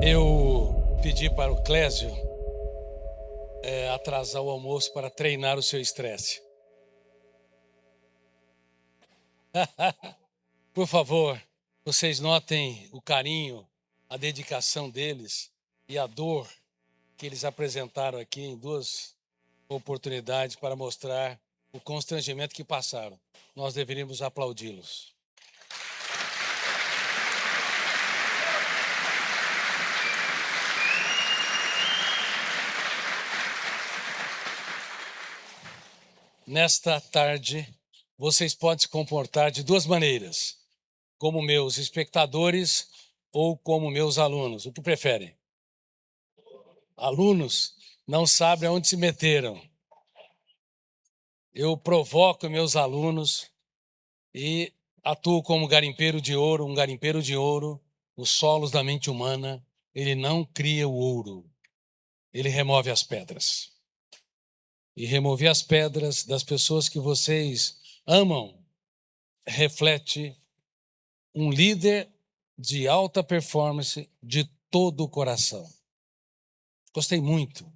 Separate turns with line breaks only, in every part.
Eu pedi para o Clésio atrasar o almoço para treinar o seu estresse. Por favor, vocês notem o carinho, a dedicação deles e a dor que eles apresentaram aqui em duas oportunidades para mostrar o constrangimento que passaram. Nós deveríamos aplaudi-los. Nesta tarde, vocês podem se comportar de duas maneiras: como meus espectadores ou como meus alunos. O que preferem? Alunos não sabem aonde se meteram. Eu provoco meus alunos e atuo como garimpeiro de ouro, um garimpeiro de ouro, os solos da mente humana. Ele não cria o ouro, ele remove as pedras. E remover as pedras das pessoas que vocês amam reflete um líder de alta performance de todo o coração. Gostei muito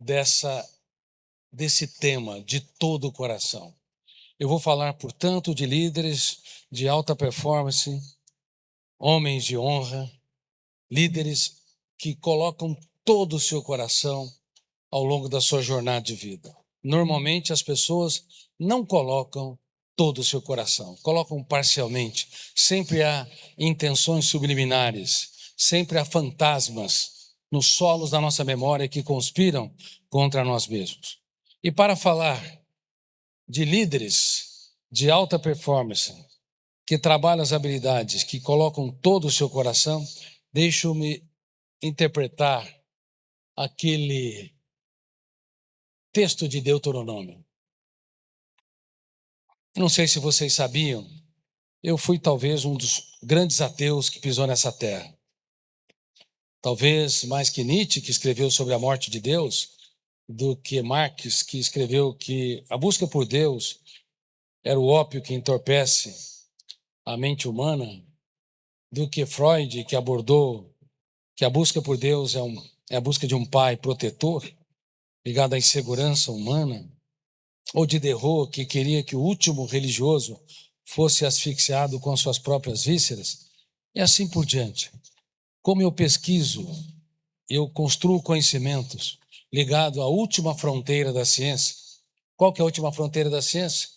desse tema, de todo o coração. Eu vou falar, portanto, de líderes de alta performance, homens de honra, líderes que colocam todo o seu coração ao longo da sua jornada de vida. Normalmente as pessoas não colocam todo o seu coração, colocam parcialmente. Sempre há intenções subliminares, sempre há fantasmas nos solos da nossa memória que conspiram contra nós mesmos. E para falar de líderes de alta performance, que trabalham as habilidades, que colocam todo o seu coração, deixo-me interpretar aquele texto de Deuteronômio. Não sei se vocês sabiam, eu fui talvez um dos grandes ateus que pisou nessa terra. Talvez mais que Nietzsche, que escreveu sobre a morte de Deus, do que Marx, que escreveu que a busca por Deus era o ópio que entorpece a mente humana, do que Freud, que abordou que a busca por Deus é a busca de um pai protetor, ligado à insegurança humana, ou de Diderot, que queria que o último religioso fosse asfixiado com suas próprias vísceras, e assim por diante. Como eu pesquiso, eu construo conhecimentos ligados à última fronteira da ciência. Qual que é a última fronteira da ciência?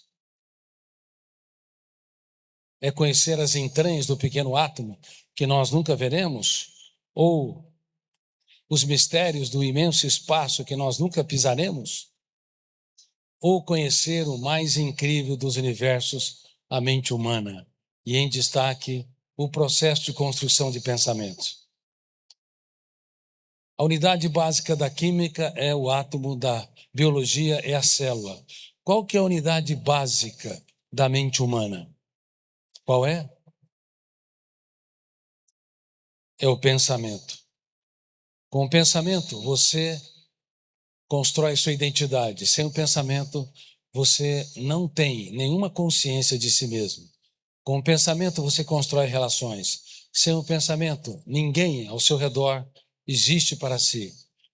É conhecer as entranhas do pequeno átomo que nós nunca veremos, ou os mistérios do imenso espaço que nós nunca pisaremos, ou conhecer o mais incrível dos universos, a mente humana, e em destaque o processo de construção de pensamentos. A unidade básica da química é o átomo, da biologia é a célula. Qual que é a unidade básica da mente humana? Qual é? É o pensamento. Com o pensamento, você constrói sua identidade. Sem o pensamento, você não tem nenhuma consciência de si mesmo. Com o pensamento, você constrói relações. Sem o pensamento, ninguém ao seu redor existe para si.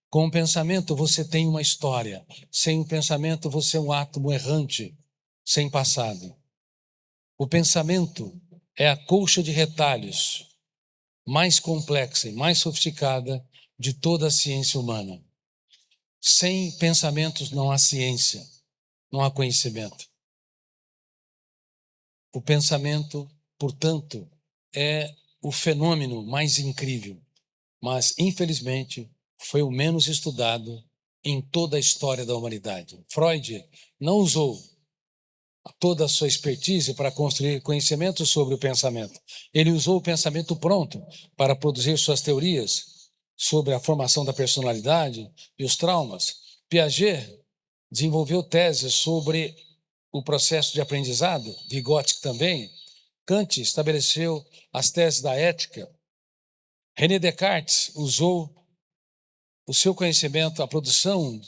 Com o pensamento, você tem uma história. Sem o pensamento, você é um átomo errante, sem passado. O pensamento é a colcha de retalhos mais complexa e mais sofisticada de toda a ciência humana. Sem pensamentos não há ciência, não há conhecimento. O pensamento, portanto, é o fenômeno mais incrível, mas, infelizmente, foi o menos estudado em toda a história da humanidade. Freud não usou toda a sua expertise para construir conhecimento sobre o pensamento. Ele usou o pensamento pronto para produzir suas teorias sobre a formação da personalidade e os traumas. Piaget desenvolveu teses sobre o processo de aprendizado, Vygotsky também. Kant estabeleceu as teses da ética. René Descartes usou o seu conhecimento, a produção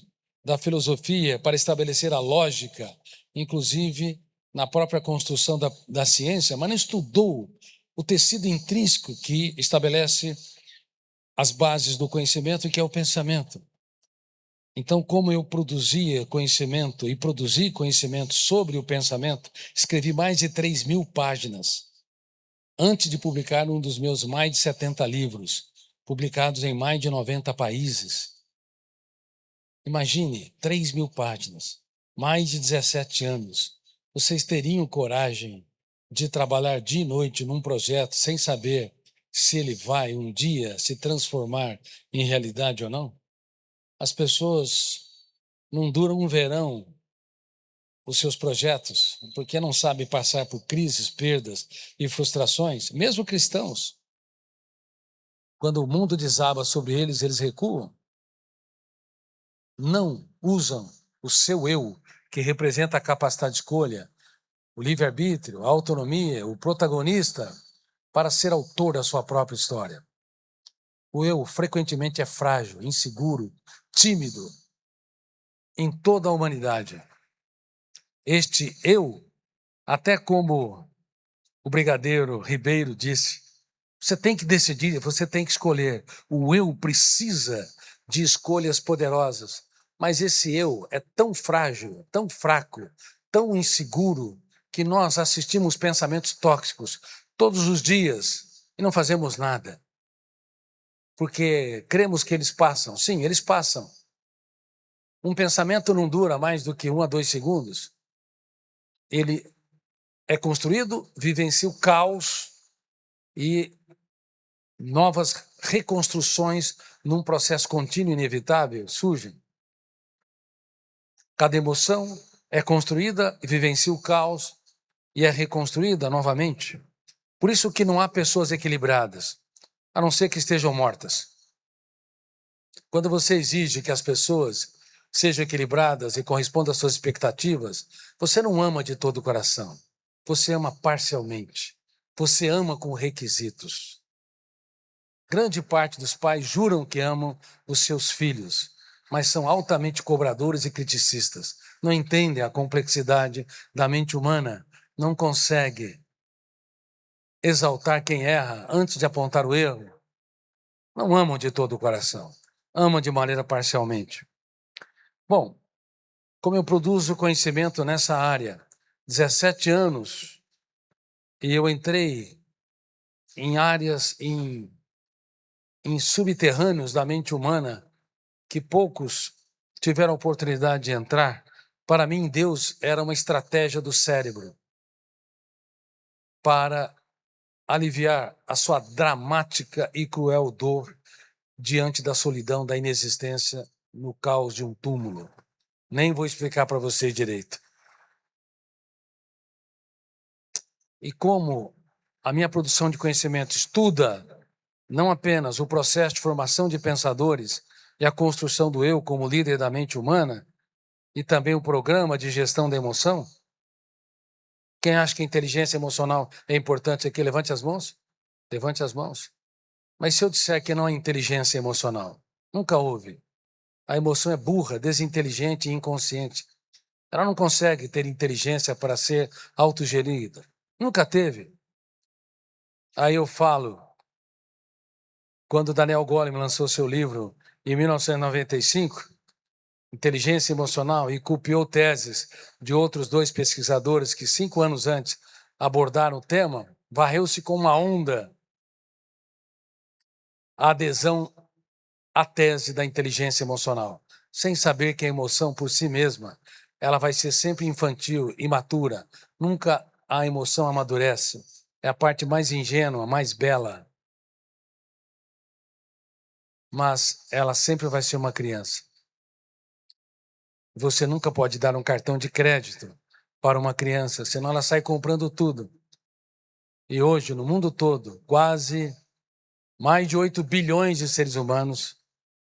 da filosofia, para estabelecer a lógica, inclusive na própria construção da ciência, mas não estudou o tecido intrínseco que estabelece as bases do conhecimento, que é o pensamento. Então, como eu produzia conhecimento e produzi conhecimento sobre o pensamento, escrevi mais de 3.000 páginas antes de publicar um dos meus mais de 70 livros, publicados em mais de 90 países. Imagine, 3.000 páginas, mais de 17 anos. Vocês teriam coragem de trabalhar dia e noite num projeto sem saber se ele vai um dia se transformar em realidade ou não? As pessoas não duram um verão os seus projetos, porque não sabem passar por crises, perdas e frustrações, mesmo cristãos. Quando o mundo desaba sobre eles, eles recuam. Não usam o seu eu, que representa a capacidade de escolha, o livre-arbítrio, a autonomia, o protagonista, para ser autor da sua própria história. O eu frequentemente é frágil, inseguro, tímido em toda a humanidade. Este eu, até como o brigadeiro Ribeiro disse, você tem que decidir, você tem que escolher. O eu precisa de escolhas poderosas, mas esse eu é tão frágil, tão fraco, tão inseguro, que nós assistimos pensamentos tóxicos todos os dias e não fazemos nada. Porque cremos que eles passam. Sim, eles passam. Um pensamento não dura mais do que 1 a 2 segundos. Ele é construído, vivencia o caos e novas reconstruções num processo contínuo e inevitável surgem. Cada emoção é construída e vivencia o caos e é reconstruída novamente. Por isso que não há pessoas equilibradas, a não ser que estejam mortas. Quando você exige que as pessoas sejam equilibradas e correspondam às suas expectativas, você não ama de todo o coração. Você ama parcialmente. Você ama com requisitos. Grande parte dos pais juram que amam os seus filhos, mas são altamente cobradores e criticistas. Não entendem a complexidade da mente humana, não conseguem exaltar quem erra antes de apontar o erro. Não amam de todo o coração, amam de maneira parcialmente. Bom, como eu produzo conhecimento nessa área, 17 anos, e eu entrei em áreas, em subterrâneos da mente humana, que poucos tiveram a oportunidade de entrar. Para mim, Deus era uma estratégia do cérebro para aliviar a sua dramática e cruel dor diante da solidão, da inexistência, no caos de um túmulo. Nem vou explicar para vocês direito. E como a minha produção de conhecimento estuda não apenas o processo de formação de pensadores e a construção do eu como líder da mente humana, e também o programa de gestão da emoção. Quem acha que a inteligência emocional é importante aqui, levante as mãos. Levante as mãos. Mas se eu disser que não há inteligência emocional, nunca houve. A emoção é burra, desinteligente e inconsciente. Ela não consegue ter inteligência para ser autogerida. Nunca teve. Aí eu falo, quando Daniel Goleman lançou seu livro em 1995, Inteligência Emocional, e copiou teses de outros 2 pesquisadores que 5 anos antes abordaram o tema, varreu-se com uma onda a adesão à tese da inteligência emocional, sem saber que a emoção por si mesma, ela vai ser sempre infantil, imatura. Nunca a emoção amadurece. É a parte mais ingênua, mais bela. Mas ela sempre vai ser uma criança. Você nunca pode dar um cartão de crédito para uma criança, senão ela sai comprando tudo. E hoje, no mundo todo, quase mais de 8 bilhões de seres humanos,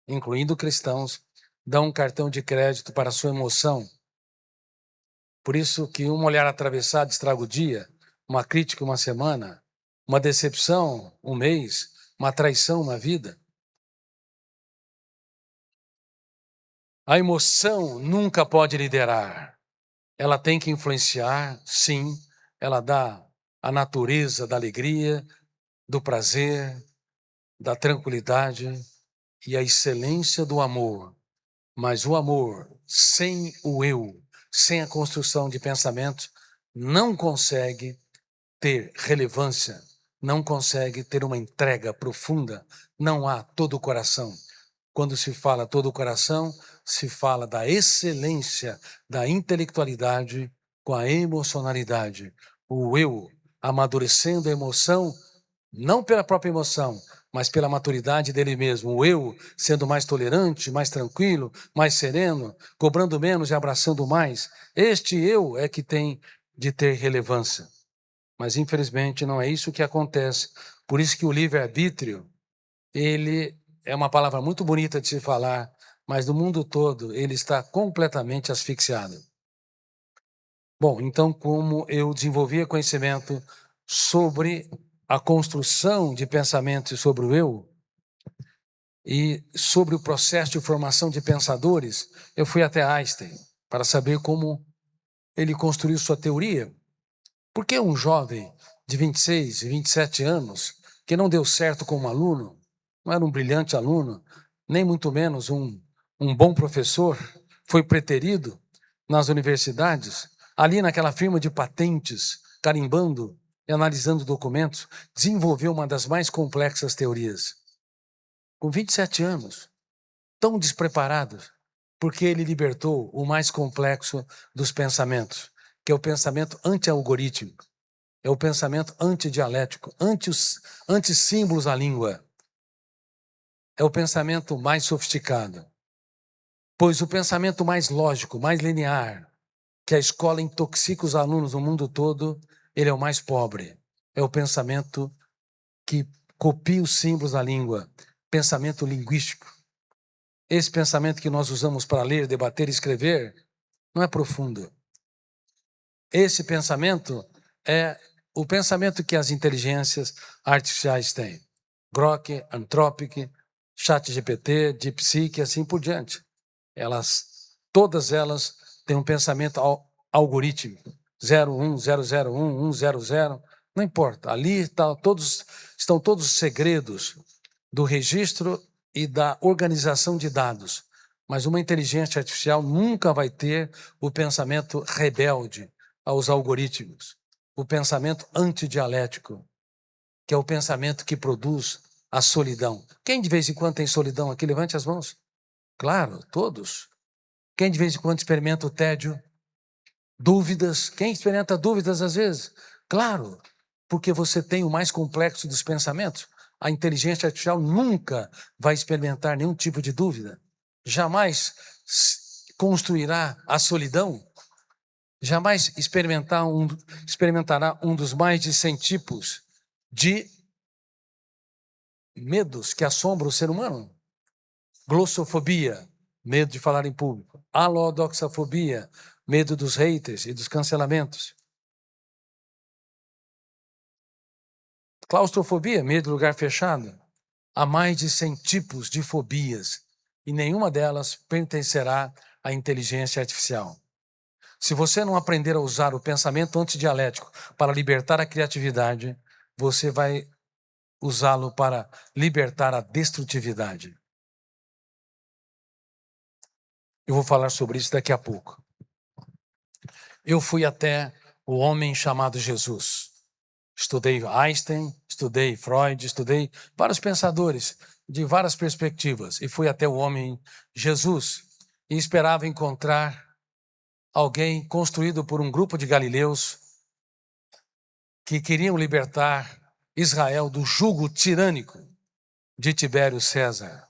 incluindo cristãos, dão um cartão de crédito para a sua emoção. Por isso que um olhar atravessado estraga o dia, uma crítica uma semana, uma decepção um mês, uma traição uma vida. A emoção nunca pode liderar. Ela tem que influenciar, sim. Ela dá a natureza da alegria, do prazer, da tranquilidade, e a excelência do amor. Mas o amor sem o eu, sem a construção de pensamento, não consegue ter relevância, não consegue ter uma entrega profunda, não há todo o coração. Quando se fala todo o coração, se fala da excelência da intelectualidade com a emocionalidade. O eu amadurecendo a emoção, não pela própria emoção, mas pela maturidade dele mesmo. O eu sendo mais tolerante, mais tranquilo, mais sereno, cobrando menos e abraçando mais. Este eu é que tem de ter relevância. Mas, infelizmente, não é isso que acontece. Por isso que o livre-arbítrio, ele é uma palavra muito bonita de se falar, mas no mundo todo ele está completamente asfixiado. Bom, então, como eu desenvolvia conhecimento sobre a construção de pensamentos sobre o eu e sobre o processo de formação de pensadores, eu fui até Einstein para saber como ele construiu sua teoria. Por que um jovem de 26, 27 anos, que não deu certo como aluno, não era um brilhante aluno, nem muito menos um bom professor, foi preterido nas universidades, ali naquela firma de patentes, carimbando e analisando documentos, desenvolveu uma das mais complexas teorias. Com 27 anos, tão despreparado, porque ele libertou o mais complexo dos pensamentos, que é o pensamento anti-algorítmico. É o pensamento antidialético, anti-símbolos à língua. É o pensamento mais sofisticado. Pois o pensamento mais lógico, mais linear, que a escola intoxica os alunos no mundo todo, ele é o mais pobre. É o pensamento que copia os símbolos da língua, pensamento linguístico. Esse pensamento que nós usamos para ler, debater e escrever, não é profundo. Esse pensamento é o pensamento que as inteligências artificiais têm. Grok, Anthropic, ChatGPT, DeepSeek e assim por diante. Todas elas têm um pensamento algorítmico. 01, 001, 100, não importa. Ali estão todos os segredos do registro e da organização de dados. Mas uma inteligência artificial nunca vai ter o pensamento rebelde aos algoritmos, o pensamento antidialético, que é o pensamento que produz a solidão. Quem de vez em quando tem solidão aqui, levante as mãos. Claro, todos. Quem de vez em quando experimenta o tédio? Dúvidas. Quem experimenta dúvidas às vezes? Claro, porque você tem o mais complexo dos pensamentos. A inteligência artificial nunca vai experimentar nenhum tipo de dúvida. Jamais construirá a solidão. Jamais experimentará um dos mais de 100 tipos de medos que assombram o ser humano. Glossofobia, medo de falar em público. Alodoxafobia, medo dos haters e dos cancelamentos. Claustrofobia, medo de lugar fechado. Há mais de 100 tipos de fobias e nenhuma delas pertencerá à inteligência artificial. Se você não aprender a usar o pensamento antidialético para libertar a criatividade, você vai usá-lo para libertar a destrutividade. Eu vou falar sobre isso daqui a pouco. Eu fui até o homem chamado Jesus. Estudei Einstein, estudei Freud, estudei vários pensadores de várias perspectivas e fui até o homem Jesus e esperava encontrar alguém construído por um grupo de galileus que queriam libertar Israel do jugo tirânico de Tibério César,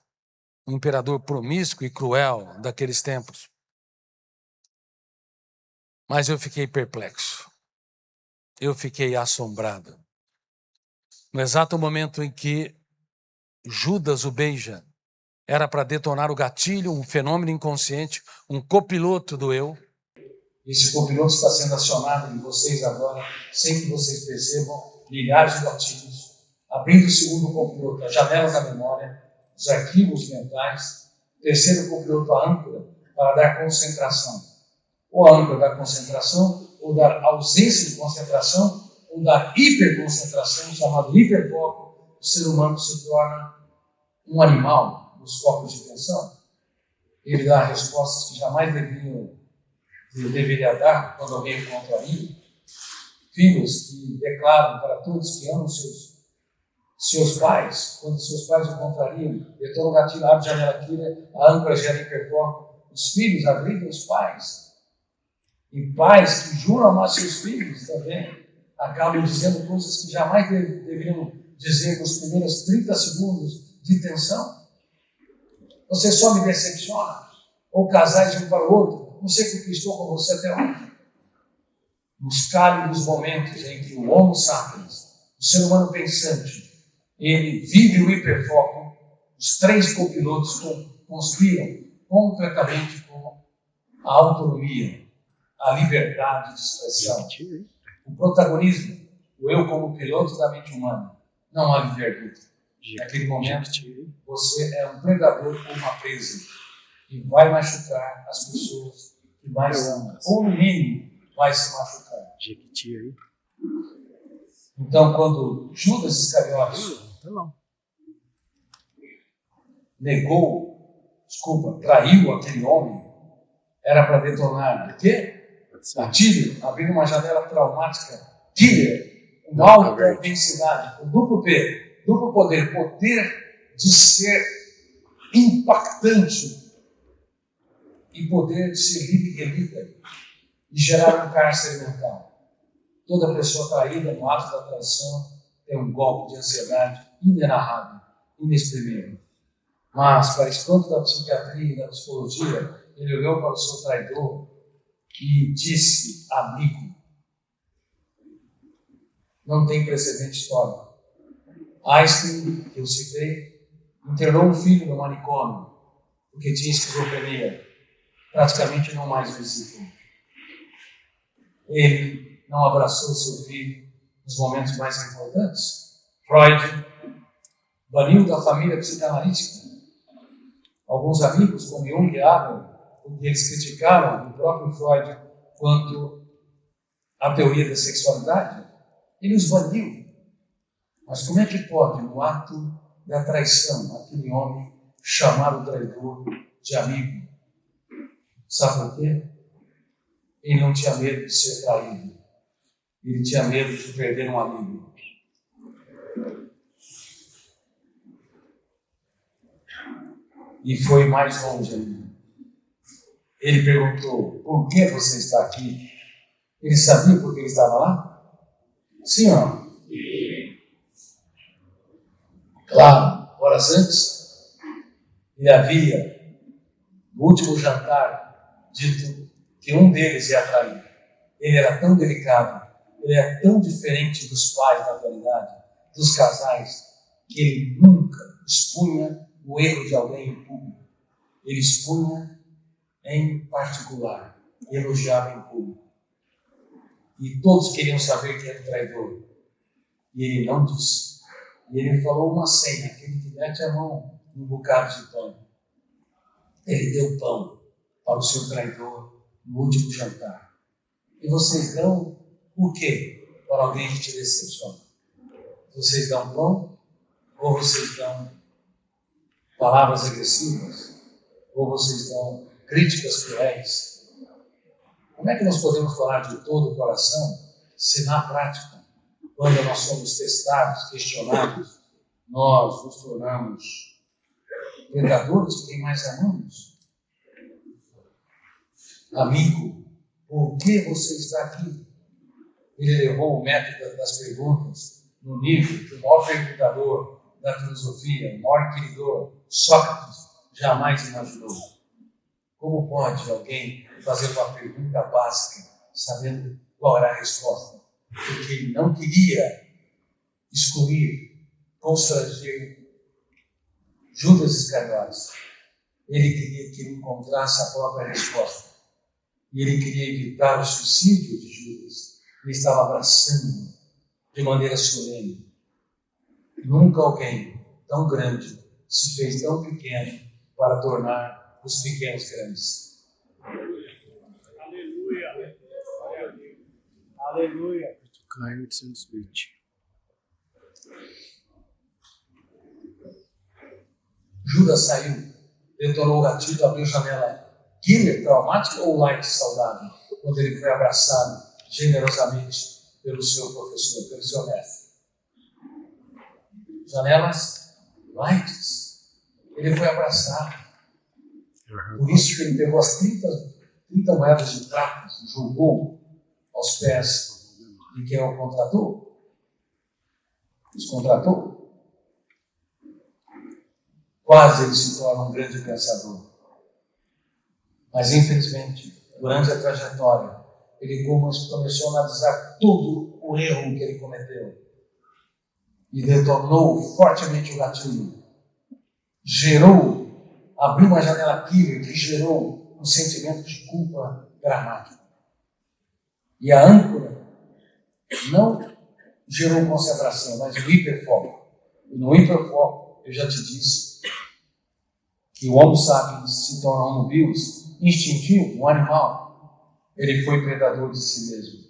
um imperador promíscuo e cruel daqueles tempos. Mas eu fiquei perplexo, eu fiquei assombrado. No exato momento em que Judas o beija, era para detonar o gatilho, um fenômeno inconsciente, um copiloto do eu. Esse copiloto está sendo acionado em vocês agora, sem que vocês percebam, milhares de gatilhos, abrindo o segundo copiloto, as janelas da memória, os arquivos mentais, terceiro copiloto, a âncora, para dar concentração. Ou a âncora da concentração, ou da ausência de concentração, ou da hiperconcentração, chamado hiperfoco. O ser humano se torna um animal, os focos de tensão. Ele dá respostas que jamais deveria dar quando alguém o contraria. Filhos que declaram para todos que amam seus pais, quando seus pais o contrariam, detona o gatilho, abre a janela, tira, a âncora gera hiperfoco. Os filhos agridem os pais. E pais que juram amar seus filhos também acabam dizendo coisas que jamais deveriam dizer nos primeiros 30 segundos de tensão. Você só me decepciona. Ou casais de um para o outro. Não sei porque estou com você até hoje. Nos cálidos momentos em que o Homo sapiens, o ser humano pensante, ele vive o hiperfoco, os três copilotos conspiram completamente com a autonomia, a liberdade de expressão, o protagonismo, o eu como piloto da mente humana. Não há livre-arbítrio. Naquele momento, você é um predador ou uma presa e vai machucar as pessoas que mais amam, ou no mínimo vai se machucar. Então, quando Judas Iscariotes traiu aquele homem, era para detonar o quê? Gatilho, abrir uma janela traumática, killer, com alta densidade, com duplo P, duplo poder de ser impactante e poder de ser livre e relíquia e gerar um cárcere mental. Toda pessoa traída no ato da traição tem um golpe de ansiedade inenarrável, inexprimível. Mas, para espanto da psiquiatria e da psicologia, ele olhou para o seu traidor e disse: amigo, não tem precedente histórico. Einstein, que eu citei, internou um filho no manicômio porque tinha esquizofrenia, praticamente não mais visível. Ele não abraçou seu filho nos momentos mais importantes. Freud baniu da família psicanalítica alguns amigos, como Jung e Adler, porque eles criticaram o próprio Freud quanto à teoria da sexualidade. Ele os baniu. Mas como é que pode, no ato da traição, aquele homem chamar o traidor de amigo? Sabe por quê? Ele não tinha medo de ser traído. Ele tinha medo de perder um amigo. E foi mais longe ainda. Ele perguntou: por que você está aqui? Ele sabia por que ele estava lá? Sim ou não? Claro, horas antes, ele havia, no último jantar, dito que um deles ia trair. Ele era tão delicado, ele era tão diferente dos pais da atualidade, dos casais, que ele nunca expunha o erro de alguém em público. Ele expunha em particular e elogiava em público. E todos queriam saber quem era o traidor. E ele não disse. E ele falou uma senha, aquele que mete a mão num bocado de pão. Ele deu pão para o seu traidor no último jantar. E vocês dão o quê para alguém que te decepciona? Vocês dão pão? Ou vocês dão palavras agressivas? Ou vocês dão críticas cruéis? Como é que nós podemos falar de todo o coração se na prática, quando nós somos testados, questionados, nós nos tornamos predadores de quem mais amamos? Amigo, por que você está aqui? Ele levou o método das perguntas no nível que o maior perguntador da filosofia, o maior inquiridor, Sócrates, jamais imaginou. Como pode alguém fazer uma pergunta básica sabendo qual era a resposta? Porque ele não queria excluir, constranger Judas Iscariotes. Ele queria que ele encontrasse a própria resposta. E ele queria evitar o suicídio de Judas. Ele estava abraçando de maneira solene. Nunca alguém tão grande se fez tão pequeno para tornar os pequenos grandes.
Aleluia. Aleluia. Clarence and speech.
Judas saiu, detonou o gatilho, abriu a janela. Killer, traumático ou light, saudável? Quando ele foi abraçado generosamente pelo seu professor, pelo seu mestre. Janelas lights. Ele foi abraçado. Por isso que ele pegou as 30 moedas de prata e jogou aos pés de quem o contratou. Os contratou. Quase ele se torna um grande pensador. Mas, infelizmente, durante a trajetória, ele começou a analisar todo o erro que ele cometeu. E detonou fortemente o gatilho. Abriu uma janela killer que gerou um sentimento de culpa dramático. E a âncora não gerou concentração, mas o hiperfoco. E no hiperfoco, eu já te disse que o Homo sapiens se torna Homo bios, instintivo, um animal. Ele foi predador de si mesmo.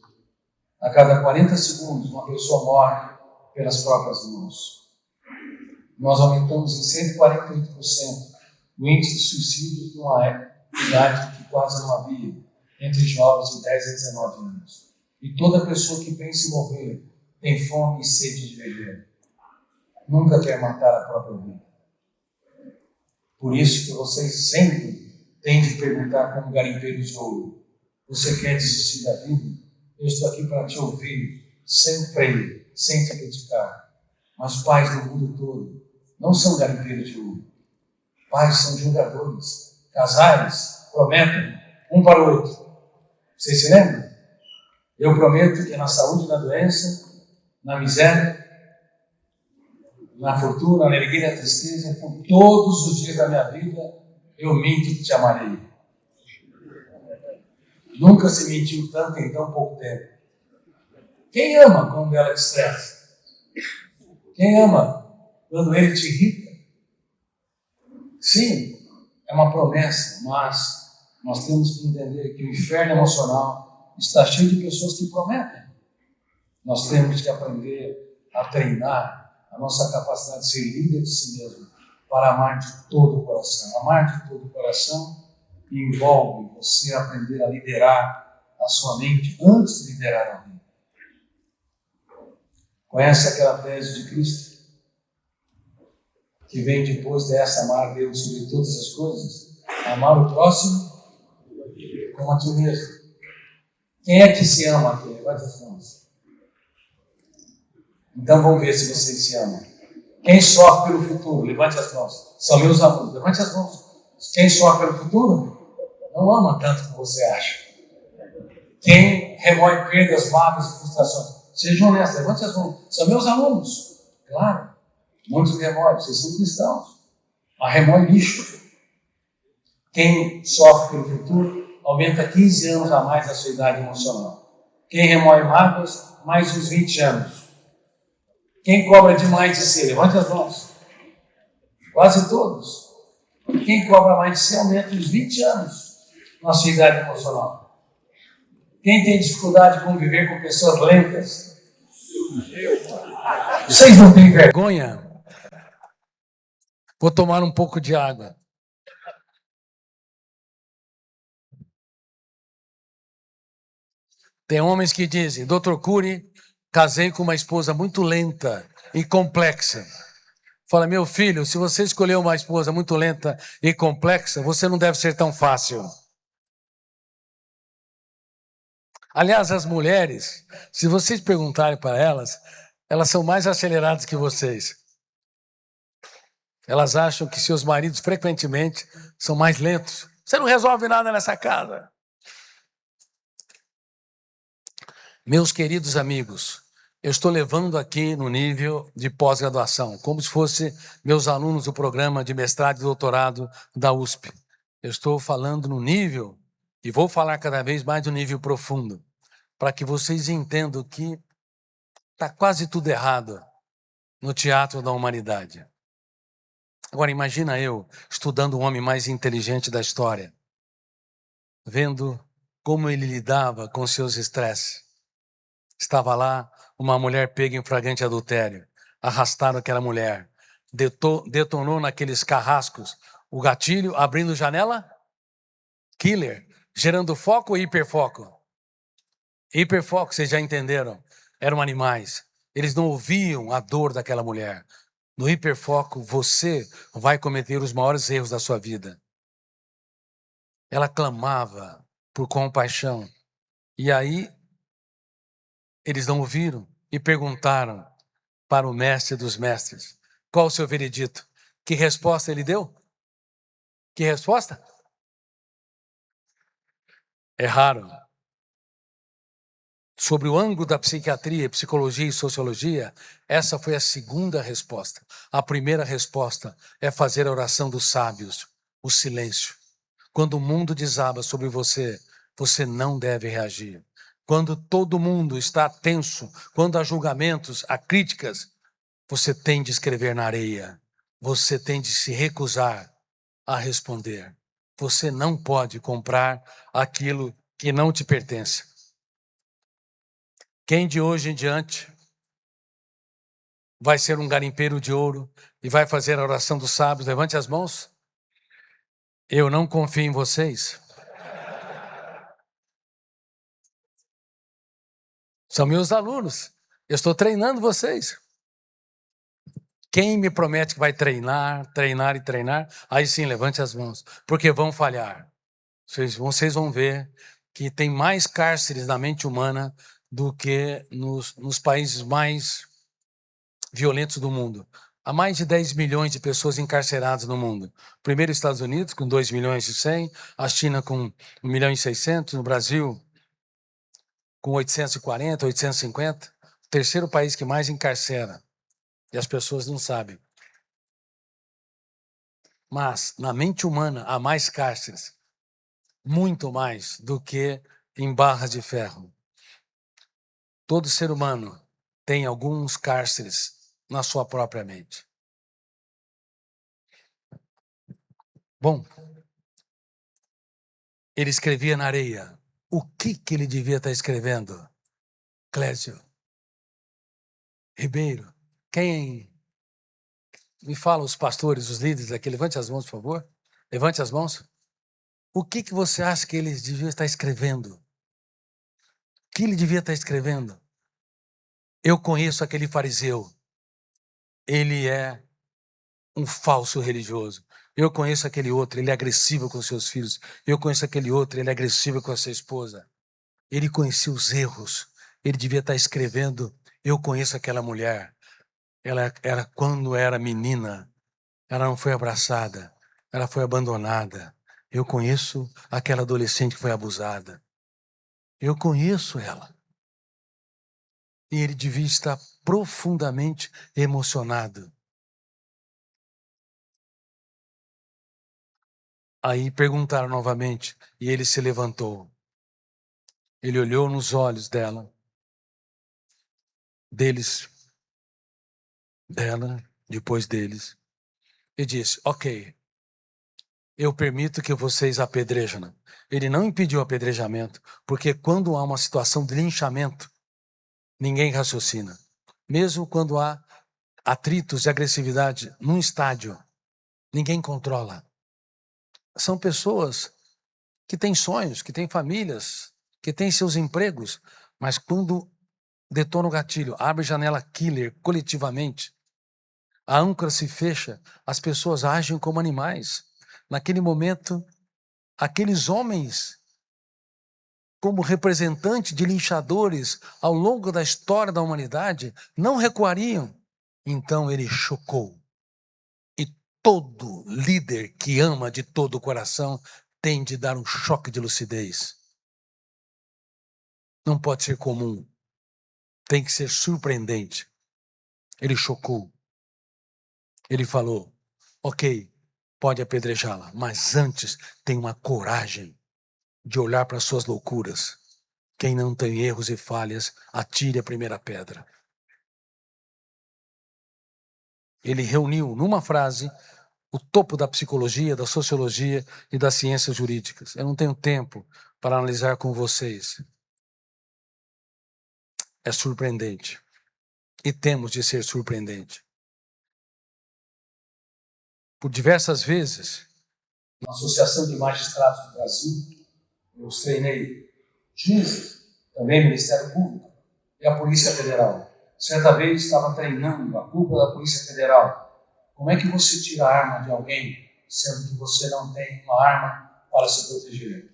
A cada 40 segundos, uma pessoa morre pelas próprias mãos. Nós aumentamos em 148% o índice de suicídio numa idade que quase não havia, entre jovens de 10 a 19 anos. E toda pessoa que pensa em morrer tem fome e sede de viver. Nunca quer matar a própria vida. Por isso que vocês sempre têm de perguntar como garimpeiros de ouro: você quer desistir da vida? Eu estou aqui para te ouvir, sem freio, sem te criticar. Mas pais do mundo todo não são garimpeiros de ouro. Pais são julgadores. Casais prometem um para o outro. Vocês se lembram? Eu prometo que na saúde e na doença, na miséria, na fortuna, na alegria e na tristeza, por todos os dias da minha vida, eu minto que te amarei. Nunca se mentiu tanto em tão pouco tempo. Quem ama quando ela te estressa? Quem ama quando ele te irrita? Sim, é uma promessa, mas nós temos que entender que o inferno emocional está cheio de pessoas que prometem. Nós temos que aprender a treinar a nossa capacidade de ser líder de si mesmo para amar de todo o coração. Amar de todo o coração envolve você aprender a liderar a sua mente antes de liderar alguém. Conhece aquela tese de Cristo? Que vem depois dessa: amar Deus sobre todas as coisas, amar o próximo como a ti mesmo. Quem é que se ama aqui? Levante as mãos. Então vamos ver se vocês se amam. Quem sofre pelo futuro? Levante as mãos. São meus alunos. Levante as mãos. Quem sofre pelo futuro não ama tanto como você acha. Quem remói perdas, mágoas e frustrações? Sejam honestos. Levante as mãos. São meus alunos. Claro. Muitos remoem. Vocês são cristãos. Mas remói lixo. Quem sofre pelo futuro aumenta 15 anos a mais a sua idade emocional. Quem remói mágoas, mais uns 20 anos. Quem cobra demais de si? Levante as mãos. Quase todos. Quem cobra mais de si aumenta uns 20 anos na sua idade emocional. Quem tem dificuldade de conviver com pessoas lentas? Vocês não têm vergonha? Vou tomar um pouco de água. Tem homens que dizem: Dr. Cury, casei com uma esposa muito lenta e complexa. Fala: meu filho, se você escolheu uma esposa muito lenta e complexa, você não deve ser tão fácil. Aliás, as mulheres, se vocês perguntarem para elas, elas são mais aceleradas que vocês. Elas acham que seus maridos frequentemente são mais lentos. Você não resolve nada nessa casa. Meus queridos amigos, eu estou levando aqui no nível de pós-graduação, como se fosse meus alunos do programa de mestrado e doutorado da USP. Eu estou falando no nível, e vou falar cada vez mais do nível profundo, para que vocês entendam que está quase tudo errado no teatro da humanidade. Agora, imagina eu estudando o homem mais inteligente da história, vendo como ele lidava com seus estresses. Estava lá uma mulher pega em flagrante adultério. Arrastaram aquela mulher, detonou naqueles carrascos o gatilho, abrindo janela, killer, gerando foco ou hiperfoco? Hiperfoco, vocês já entenderam, eram animais. Eles não ouviam a dor daquela mulher. No hiperfoco, você vai cometer os maiores erros da sua vida. Ela clamava por compaixão. E aí, eles não ouviram e perguntaram para o mestre dos mestres: qual o seu veredito? Que resposta ele deu? Que resposta? Erraram. Sobre o ângulo da psiquiatria, psicologia e sociologia, essa foi a segunda resposta. A primeira resposta é fazer a oração dos sábios, o silêncio. Quando o mundo desaba sobre você, você não deve reagir. Quando todo mundo está tenso, quando há julgamentos, há críticas, você tem de escrever na areia. Você tem de se recusar a responder. Você não pode comprar aquilo que não te pertence. Quem de hoje em diante vai ser um garimpeiro de ouro e vai fazer a oração dos sábios? Levante as mãos. Eu não confio em vocês. São meus alunos. Eu estou treinando vocês. Quem me promete que vai treinar, treinar e treinar, aí sim, levante as mãos, porque vão falhar. Vocês vão ver que tem mais cárceres na mente humana do que nos países mais violentos do mundo. Há mais de 10 milhões de pessoas encarceradas no mundo. Primeiro, Estados Unidos, com 2 milhões e 100, a China com 1 milhão e 600, no Brasil com 840, 850. O terceiro país que mais encarcera. E as pessoas não sabem. Mas, na mente humana, há mais cárceres. Muito mais do que em barras de ferro. Todo ser humano tem alguns cárceres na sua própria mente. Bom, ele escrevia na areia. O que ele devia estar escrevendo? Clésio Ribeiro. Quem me fala, os pastores, os líderes aqui, levante as mãos, por favor. Levante as mãos. O que você acha que ele devia estar escrevendo? O que ele devia estar escrevendo? Eu conheço aquele fariseu. Ele é um falso religioso. Eu conheço aquele outro, ele é agressivo com seus filhos. Eu conheço aquele outro, ele é agressivo com a sua esposa. Ele conhecia os erros. Ele devia estar escrevendo, eu conheço aquela mulher. Ela quando era menina, ela não foi abraçada, ela foi abandonada. Eu conheço aquela adolescente que foi abusada. Eu conheço ela. E ele devia estar profundamente emocionado. Aí perguntaram novamente, e ele se levantou. Ele olhou nos olhos dela, depois deles, e disse: ok, eu permito que vocês apedrejem. Ele não impediu o apedrejamento, porque quando há uma situação de linchamento, ninguém raciocina. Mesmo quando há atritos e agressividade num estádio, ninguém controla. São pessoas que têm sonhos, que têm famílias, que têm seus empregos, mas quando detona o gatilho, abre janela killer coletivamente, a âncora se fecha, as pessoas agem como animais. Naquele momento, aqueles homens, como representantes de linchadores ao longo da história da humanidade, não recuariam. Então ele chocou. E todo líder que ama de todo o coração tem de dar um choque de lucidez. Não pode ser comum. Tem que ser surpreendente. Ele chocou. Ele falou: ok, pode apedrejá-la, mas antes tem uma coragem de olhar para suas loucuras. Quem não tem erros e falhas, atire a primeira pedra. Ele reuniu numa frase o topo da psicologia, da sociologia e das ciências jurídicas. Eu não tenho tempo para analisar com vocês. É surpreendente. E temos de ser surpreendente. por diversas vezes, na Associação de Magistrados do Brasil, eu os treinei juízes, também Ministério Público e a Polícia Federal. Certa vez estava treinando a cúpula da Polícia Federal. Como é que você tira a arma de alguém, sendo que você não tem uma arma para se proteger?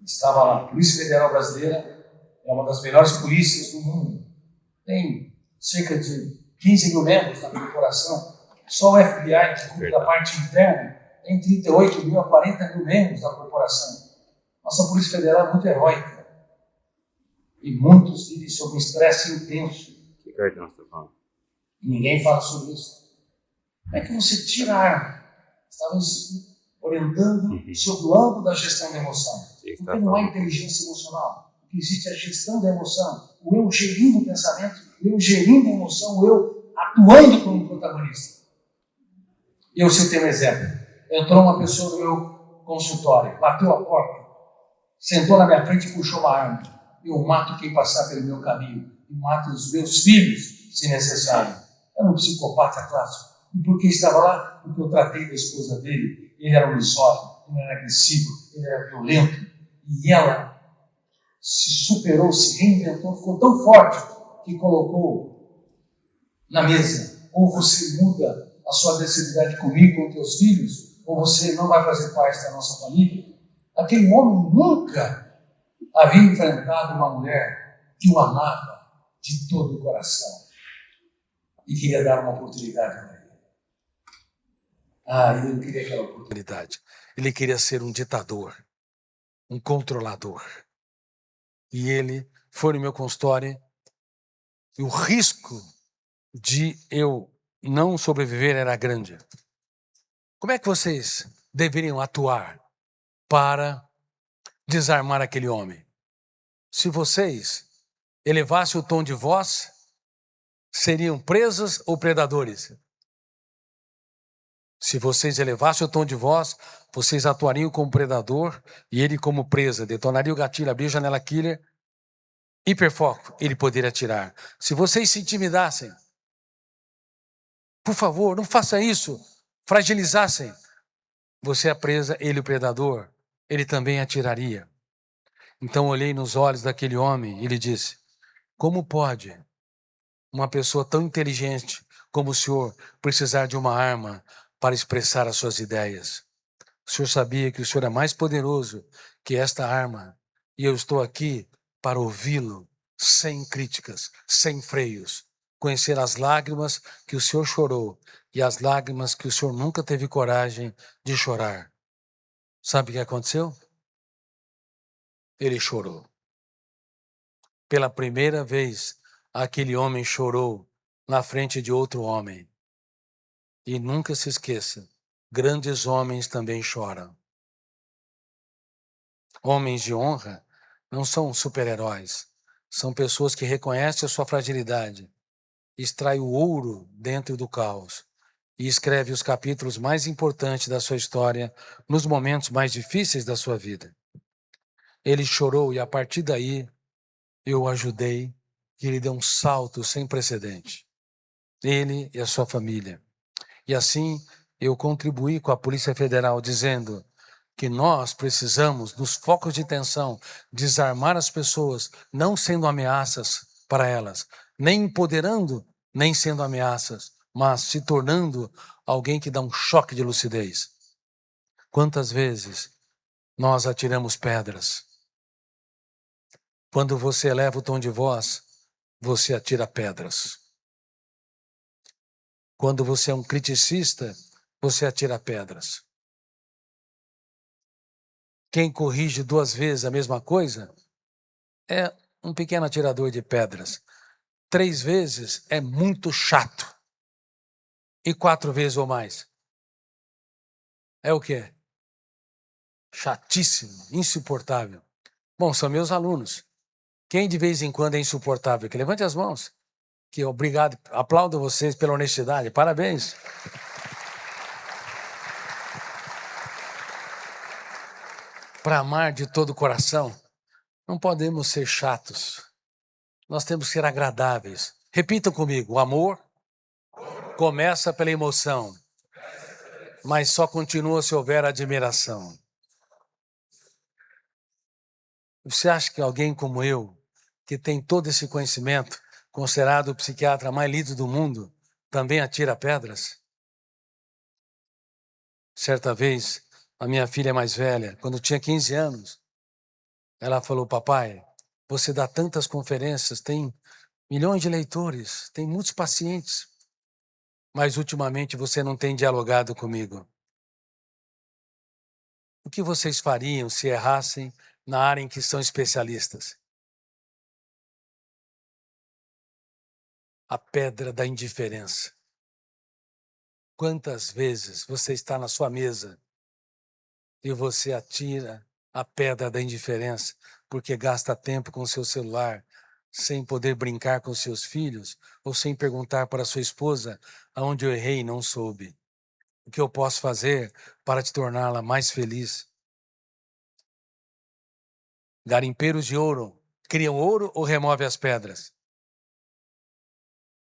Estava lá, a Polícia Federal Brasileira é uma das melhores polícias do mundo. Tem cerca de 15 mil membros na corporação. Só o FBI, que cuida da parte interna, tem 38 mil a 40 mil membros da corporação. Nossa Polícia Federal é muito heróica. E muitos vivem sob um estresse intenso.
Que cartão você está falando?
Ninguém fala sobre isso. Como é que você tira a arma? Estamos orientando sobre o âmbito da gestão da emoção. Porque não há inteligência emocional. O que existe é a gestão da emoção. O eu gerindo o pensamento, o eu gerindo a emoção, o eu atuando como protagonista. Eu citei um exemplo. Entrou uma pessoa no meu consultório, bateu a porta, sentou na minha frente e puxou uma arma. Eu mato quem passar pelo meu caminho e mato os meus filhos, se necessário. Era um psicopata clássico. E por que estava lá? Porque eu tratei da esposa dele. Ele era um misógino, ele era agressivo, ele era violento. E ela se superou, se reinventou, ficou tão forte que colocou na mesa: ou você muda a sua agressividade comigo, com teus filhos, ou você não vai fazer parte da nossa família. Aquele homem nunca havia enfrentado uma mulher que o amava de todo o coração e queria dar uma oportunidade para ele. Ele não queria aquela oportunidade. Ele queria ser um ditador, um controlador. E ele foi no meu consultório e o risco de eu não sobreviver era grande. Como é que vocês deveriam atuar para desarmar aquele homem? Se vocês elevassem o tom de voz, seriam presas ou predadores? Se vocês elevassem o tom de voz, vocês atuariam como predador e ele como presa. Detonaria o gatilho, abrir a janela killer, hiperfoco, ele poderia atirar. Se vocês se intimidassem, por favor, não faça isso, fragilizassem, você é a presa, ele o predador, ele também atiraria. Então olhei nos olhos daquele homem e lhe disse: como pode uma pessoa tão inteligente como o senhor precisar de uma arma para expressar as suas ideias? O senhor sabia que o senhor é mais poderoso que esta arma e eu estou aqui para ouvi-lo sem críticas, sem freios, conhecer as lágrimas que o senhor chorou e as lágrimas que o senhor nunca teve coragem de chorar. Sabe o que aconteceu? Ele chorou. Pela primeira vez, aquele homem chorou na frente de outro homem. E nunca se esqueça, grandes homens também choram. Homens de honra não são super-heróis, são pessoas que reconhecem a sua fragilidade, extraem o ouro dentro do caos e escreve os capítulos mais importantes da sua história nos momentos mais difíceis da sua vida. Ele chorou e a partir daí eu o ajudei e ele deu um salto sem precedente. Ele e a sua família. E assim eu contribuí com a Polícia Federal dizendo que nós precisamos, nos focos de tensão, desarmar as pessoas, não sendo ameaças para elas, nem empoderando, nem sendo ameaças, mas se tornando alguém que dá um choque de lucidez. Quantas vezes nós atiramos pedras? Quando você eleva o tom de voz, você atira pedras. Quando você é um criticista, você atira pedras. Quem corrige 2 vezes a mesma coisa é um pequeno atirador de pedras. 3 vezes é muito chato. E 4 vezes ou mais é o quê? Chatíssimo, insuportável. Bom, são meus alunos. Quem de vez em quando é insuportável? Que levante as mãos. Que obrigado, aplaudo vocês pela honestidade. Parabéns. Para amar de todo o coração, não podemos ser chatos. Nós temos que ser agradáveis. Repitam comigo: o amor Começa pela emoção, mas só continua se houver admiração. Você acha que alguém como eu, que tem todo esse conhecimento, considerado o psiquiatra mais lido do mundo, também atira pedras? Certa vez, a minha filha mais velha, quando tinha 15 anos, ela falou: papai, você dá tantas conferências, tem milhões de leitores, tem muitos pacientes, mas ultimamente você não tem dialogado comigo. O que vocês fariam se errassem na área em que são especialistas? A pedra da indiferença. Quantas vezes você está na sua mesa e você atira a pedra da indiferença porque gasta tempo com o seu celular, sem poder brincar com seus filhos, ou sem perguntar para sua esposa aonde eu errei e não soube? O que eu posso fazer para te torná-la mais feliz? Garimpeiros de ouro criam ouro ou remove as pedras?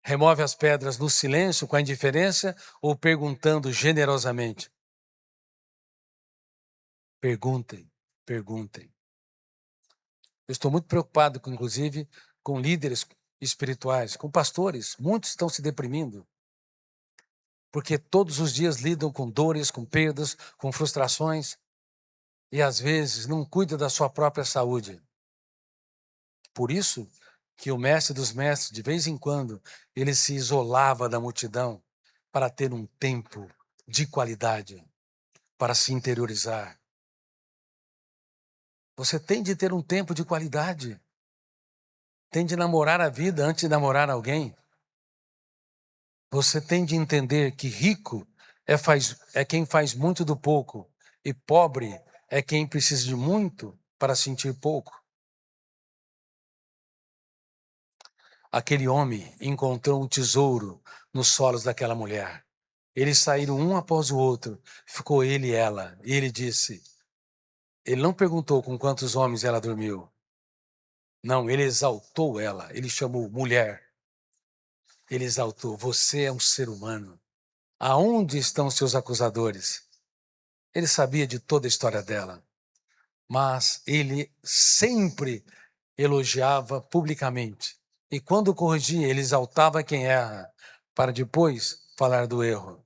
Remove as pedras no silêncio, com a indiferença, ou perguntando generosamente? Perguntem, perguntem. Eu estou muito preocupado, inclusive, com líderes espirituais, com pastores. Muitos estão se deprimindo, porque todos os dias lidam com dores, com perdas, com frustrações, e às vezes não cuidam da sua própria saúde. Por isso que o mestre dos mestres, de vez em quando, ele se isolava da multidão para ter um tempo de qualidade, para se interiorizar. Você tem de ter um tempo de qualidade. Tem de namorar a vida antes de namorar alguém. Você tem de entender que rico é quem faz muito do pouco, e pobre é quem precisa de muito para sentir pouco. Aquele homem encontrou um tesouro nos solos daquela mulher. Eles saíram um após o outro, ficou ele e ela. E ele disse, ele não perguntou com quantos homens ela dormiu. Não, ele exaltou ela, ele chamou mulher. Ele exaltou, você é um ser humano. Aonde estão seus acusadores? Ele sabia de toda a história dela, mas ele sempre elogiava publicamente. E quando corrigia, ele exaltava quem erra, para depois falar do erro.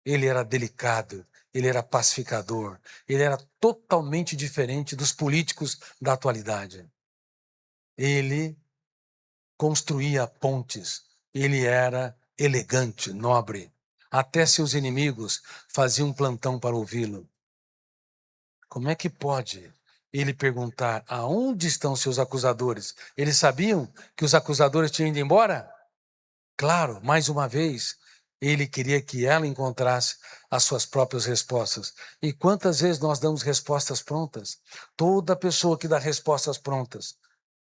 Ele era delicado, ele era pacificador, ele era totalmente diferente dos políticos da atualidade. Ele construía pontes, ele era elegante, nobre. Até seus inimigos faziam plantão para ouvi-lo. Como é que pode ele perguntar aonde estão seus acusadores? Eles sabiam que os acusadores tinham ido embora? Claro, mais uma vez, ele queria que ela encontrasse as suas próprias respostas. E quantas vezes nós damos respostas prontas? Toda pessoa que dá respostas prontas,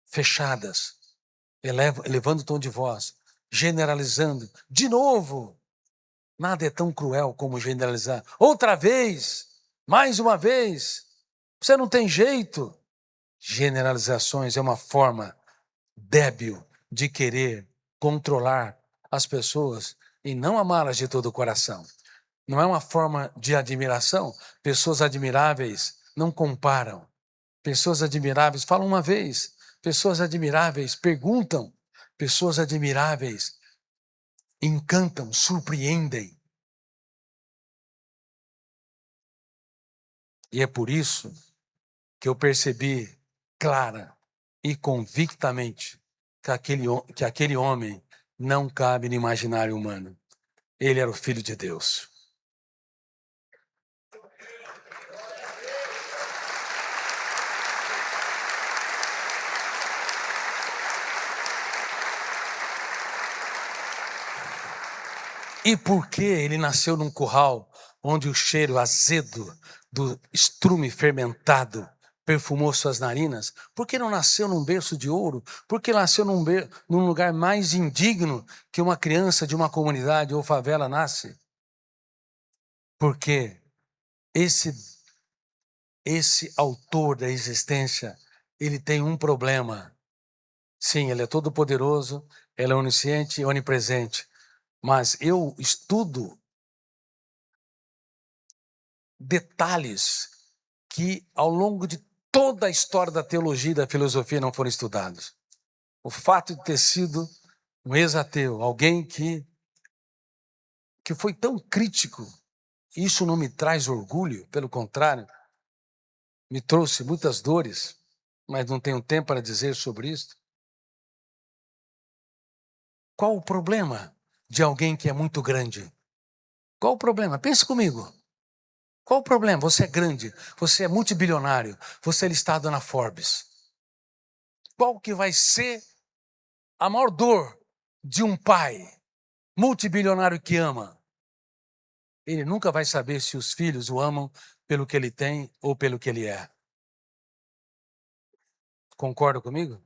fechadas, elevando o tom de voz, generalizando, de novo, nada é tão cruel como generalizar. Outra vez, mais uma vez, você não tem jeito. Generalizações é uma forma débil de querer controlar as pessoas e não amá-las de todo o coração. Não é uma forma de admiração. Pessoas admiráveis não comparam. Pessoas admiráveis falam uma vez. Pessoas admiráveis perguntam. Pessoas admiráveis encantam, surpreendem. E é por isso que eu percebi clara e convictamente que aquele homem não cabe no imaginário humano. Ele era o Filho de Deus. E por que ele nasceu num curral onde o cheiro azedo do estrume fermentado perfumou suas narinas? Por que não nasceu num berço de ouro? Por que nasceu num lugar mais indigno que uma criança de uma comunidade ou favela nasce? Porque esse autor da existência, ele tem um problema. Sim, ele é todo poderoso, ele é onisciente e onipresente, mas eu estudo detalhes que, ao longo de toda a história da teologia e da filosofia, não foram estudados. O fato de ter sido um ex-ateu, alguém que foi tão crítico, isso não me traz orgulho, pelo contrário, me trouxe muitas dores, mas não tenho tempo para dizer sobre isso. Qual o problema de alguém que é muito grande? Qual o problema? Pense comigo. Qual o problema? Você é grande, você é multibilionário, você é listado na Forbes. Qual que vai ser a maior dor de um pai multibilionário que ama? Ele nunca vai saber se os filhos o amam pelo que ele tem ou pelo que ele é. Concorda comigo?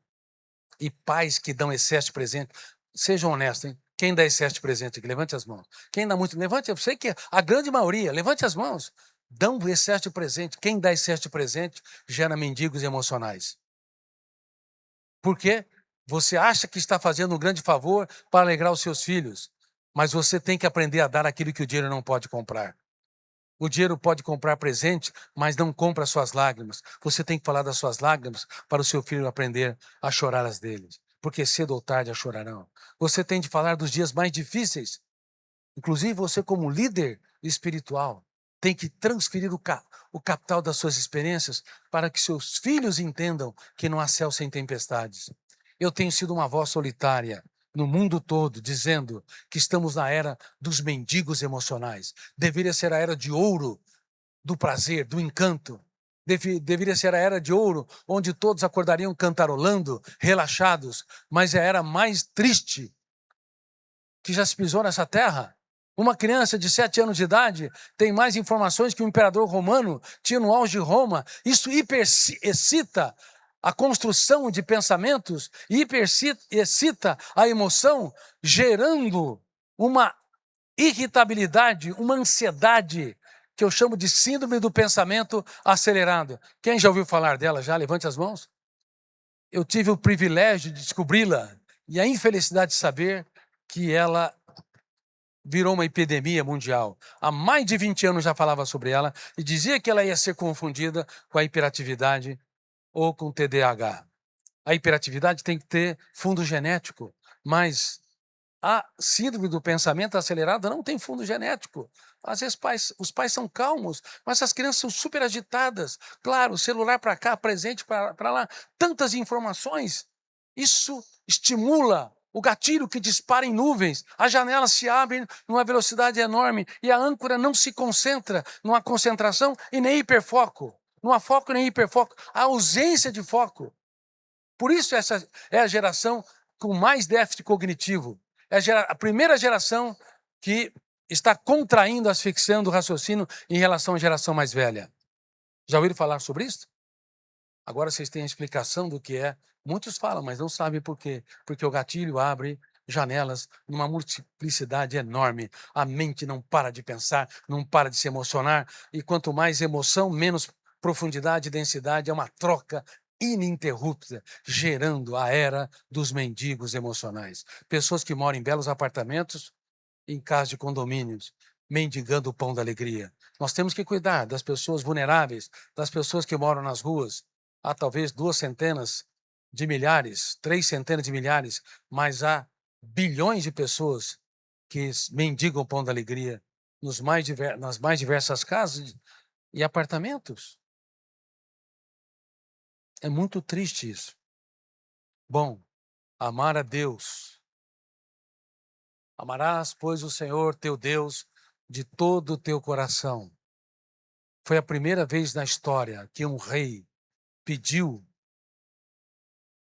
E pais que dão excesso de presente, sejam honestos, hein? Quem dá excesso de presente aqui? Levante as mãos. Quem dá muito? Levante, eu sei que a grande maioria, levante as mãos. Dão excesso de presente. Quem dá excesso de presente gera mendigos emocionais. Por quê? Você acha que está fazendo um grande favor para alegrar os seus filhos, mas você tem que aprender a dar aquilo que o dinheiro não pode comprar. O dinheiro pode comprar presente, mas não compra suas lágrimas. Você tem que falar das suas lágrimas para o seu filho aprender a chorar as deles, porque cedo ou tarde a chorarão. Você tem de falar dos dias mais difíceis. Inclusive, você, como líder espiritual, tem que transferir o capital das suas experiências para que seus filhos entendam que não há céu sem tempestades. Eu tenho sido uma voz solitária no mundo todo, dizendo que estamos na era dos mendigos emocionais. Deveria ser a era de ouro do prazer, do encanto. Deveria ser a era de ouro, onde todos acordariam cantarolando, relaxados, mas é a era mais triste que já se pisou nessa terra. Uma criança de 7 anos de idade tem mais informações que o imperador romano tinha no auge de Roma. Isso excita a construção de pensamentos, excita a emoção, gerando uma irritabilidade, uma ansiedade, que eu chamo de síndrome do pensamento acelerado. Quem já ouviu falar dela já? Levante as mãos. Eu tive o privilégio de descobri-la e a infelicidade de saber que ela virou uma epidemia mundial. Há mais de 20 anos já falava sobre ela e dizia que ela ia ser confundida com a hiperatividade ou com o TDAH. A hiperatividade tem que ter fundo genético, mas a síndrome do pensamento acelerado não tem fundo genético. Às vezes os pais são calmos, mas as crianças são super agitadas. Claro, celular para cá, presente para lá, tantas informações. Isso estimula o gatilho que dispara em nuvens. As janelas se abrem numa velocidade enorme e a âncora não se concentra numa concentração e nem hiperfoco. Não há foco nem hiperfoco. Há ausência de foco. Por isso essa é a geração com mais déficit cognitivo. É a primeira geração que está contraindo, asfixiando o raciocínio em relação à geração mais velha. Já ouviram falar sobre isso? Agora vocês têm a explicação do que é. Muitos falam, mas não sabem por quê. Porque o gatilho abre janelas numa multiplicidade enorme. A mente não para de pensar, não para de se emocionar. E quanto mais emoção, menos profundidade e densidade. É uma troca ininterrupta, gerando a era dos mendigos emocionais. Pessoas que moram em belos apartamentos, em casas de condomínios, mendigando o pão da alegria. Nós temos que cuidar das pessoas vulneráveis, das pessoas que moram nas ruas. Há talvez 2 centenas de milhares, 3 centenas de milhares, mas há bilhões de pessoas que mendigam o pão da alegria nas mais diversas casas e apartamentos. É muito triste isso. Bom, amar a Deus. Amarás, pois, o Senhor teu Deus de todo o teu coração. Foi a primeira vez na história que um rei pediu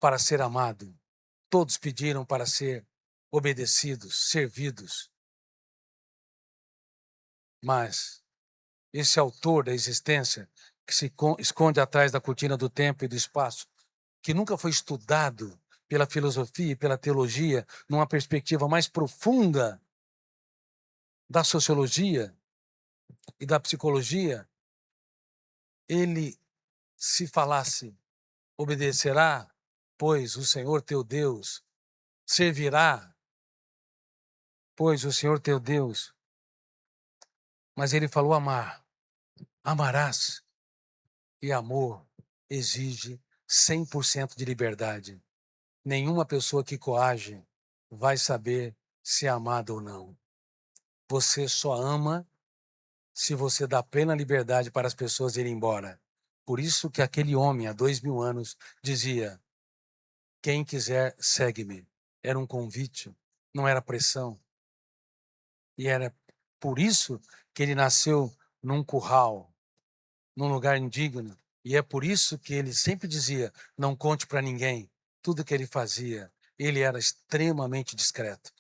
para ser amado. Todos pediram para ser obedecidos, servidos. Mas esse autor da existência, que se esconde atrás da cortina do tempo e do espaço, que nunca foi estudado pela filosofia e pela teologia, numa perspectiva mais profunda da sociologia e da psicologia, ele, se falasse, obedecerá, pois o Senhor teu Deus servirá, pois, o Senhor teu Deus. Mas ele falou amar. Amarás. E amor exige 100% de liberdade. Nenhuma pessoa que coage vai saber se é amada ou não. Você só ama se você dá plena liberdade para as pessoas irem embora. Por isso que aquele homem, há 2000 anos, dizia: quem quiser, segue-me. Era um convite, não era pressão. E era por isso que ele nasceu num curral, num lugar indigno. E é por isso que ele sempre dizia: não conte para ninguém tudo que ele fazia. Ele era extremamente discreto.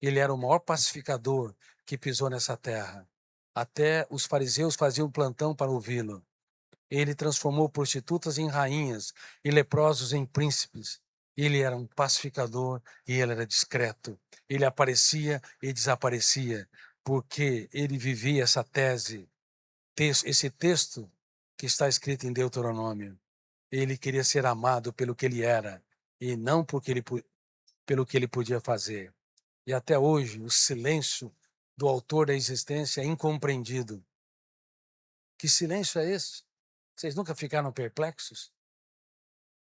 Ele era o maior pacificador que pisou nessa terra. Até os fariseus faziam plantão para ouvi-lo. Ele transformou prostitutas em rainhas e leprosos em príncipes. Ele era um pacificador e ele era discreto. Ele aparecia e desaparecia, porque ele vivia essa tese, esse texto que está escrito em Deuteronômio. Ele queria ser amado pelo que ele era e não pelo que ele podia fazer. E até hoje, o silêncio do autor da existência é incompreendido. Que silêncio é esse? Vocês nunca ficaram perplexos?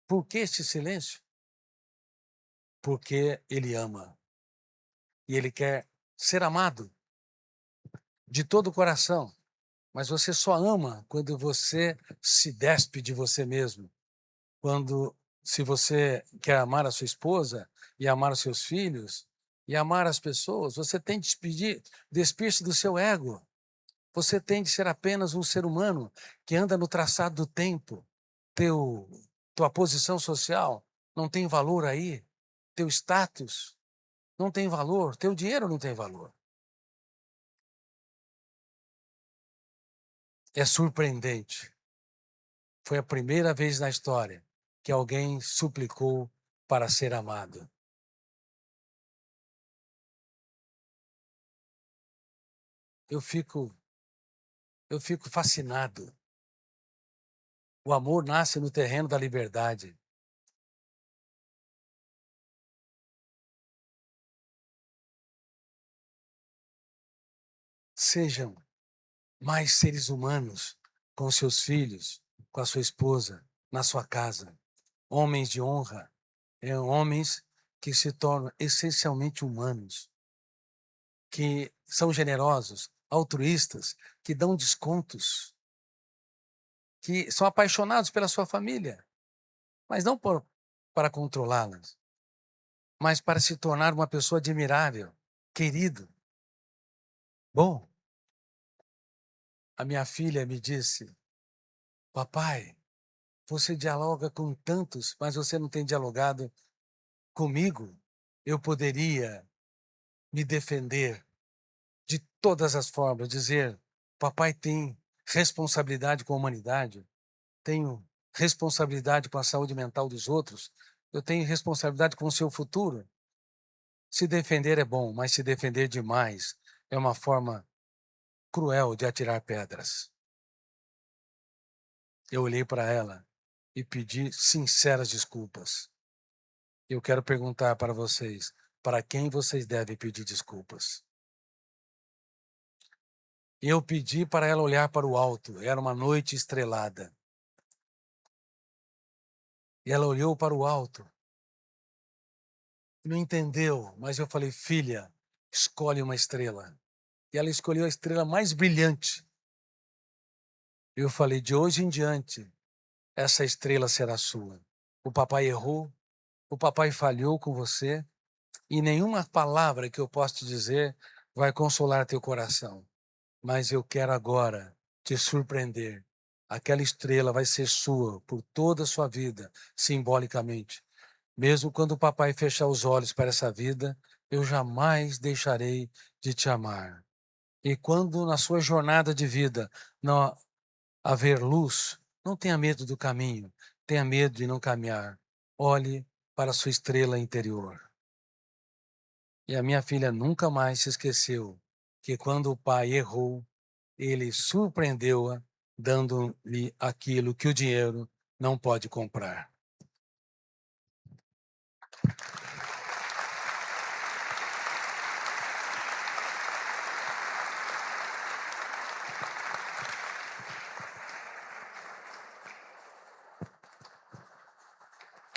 Por que esse silêncio? Porque ele ama. E ele quer ser amado de todo o coração. Mas você só ama quando você se despe de você mesmo. Se você quer amar a sua esposa e amar os seus filhos e amar as pessoas, você tem de despir-se do seu ego. Você tem de ser apenas um ser humano que anda no traçado do tempo. Tua posição social não tem valor aí. Teu status não tem valor. Teu dinheiro não tem valor. É surpreendente. Foi a primeira vez na história que alguém suplicou para ser amado. Eu fico fascinado. O amor nasce no terreno da liberdade. Sejam mais seres humanos com seus filhos, com a sua esposa, na sua casa. Homens de honra, homens que se tornam essencialmente humanos, que são generosos, altruístas, que dão descontos, que são apaixonados pela sua família, mas não para controlá-las, mas para se tornar uma pessoa admirável, querido. Bom, a minha filha me disse: papai, você dialoga com tantos, mas você não tem dialogado comigo. Eu poderia me defender de todas as formas, dizer: papai tem responsabilidade com a humanidade, tenho responsabilidade com a saúde mental dos outros, eu tenho responsabilidade com o seu futuro. Se defender é bom, mas se defender demais é uma forma cruel de atirar pedras. Eu olhei para ela e pedi sinceras desculpas. Eu quero perguntar para vocês: para quem vocês devem pedir desculpas? Eu pedi para ela olhar para o alto, era uma noite estrelada. E ela olhou para o alto. Não entendeu, mas eu falei: filha, escolhe uma estrela. E ela escolheu a estrela mais brilhante. Eu falei: de hoje em diante, essa estrela será sua. O papai errou, o papai falhou com você, e nenhuma palavra que eu possa te dizer vai consolar teu coração. Mas eu quero agora te surpreender. Aquela estrela vai ser sua por toda a sua vida, simbolicamente. Mesmo quando o papai fechar os olhos para essa vida, eu jamais deixarei de te amar. E quando na sua jornada de vida não haver luz, não tenha medo do caminho, tenha medo de não caminhar. Olhe para a sua estrela interior. E a minha filha nunca mais se esqueceu que quando o pai errou, ele surpreendeu-a, dando-lhe aquilo que o dinheiro não pode comprar.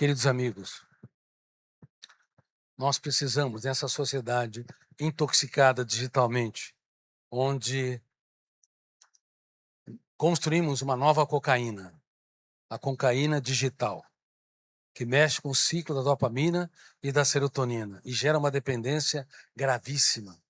Queridos amigos, nós precisamos, nessa sociedade intoxicada digitalmente, onde construímos uma nova cocaína, a cocaína digital, que mexe com o ciclo da dopamina e da serotonina e gera uma dependência gravíssima.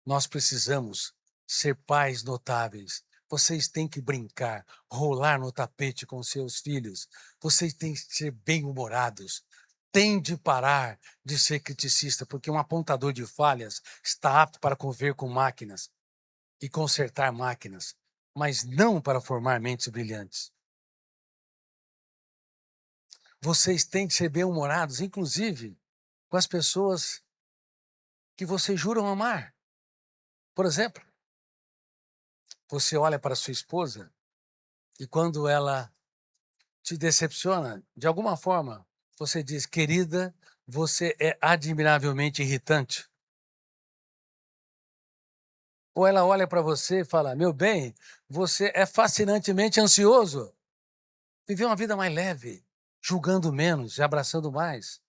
Nós precisamos ser pais notáveis. Vocês têm que brincar, rolar no tapete com seus filhos. Vocês têm que ser bem-humorados. Tem de parar de ser criticista, porque um apontador de falhas está apto para conviver com máquinas e consertar máquinas, mas não para formar mentes brilhantes. Vocês têm de ser bem-humorados, inclusive com as pessoas que vocês juram amar. Por exemplo, você olha para sua esposa e quando ela te decepciona, de alguma forma, você diz, querida, você é admiravelmente irritante. Ou ela olha para você e fala, meu bem, você é fascinantemente ansioso. Viver uma vida mais leve, julgando menos e abraçando mais.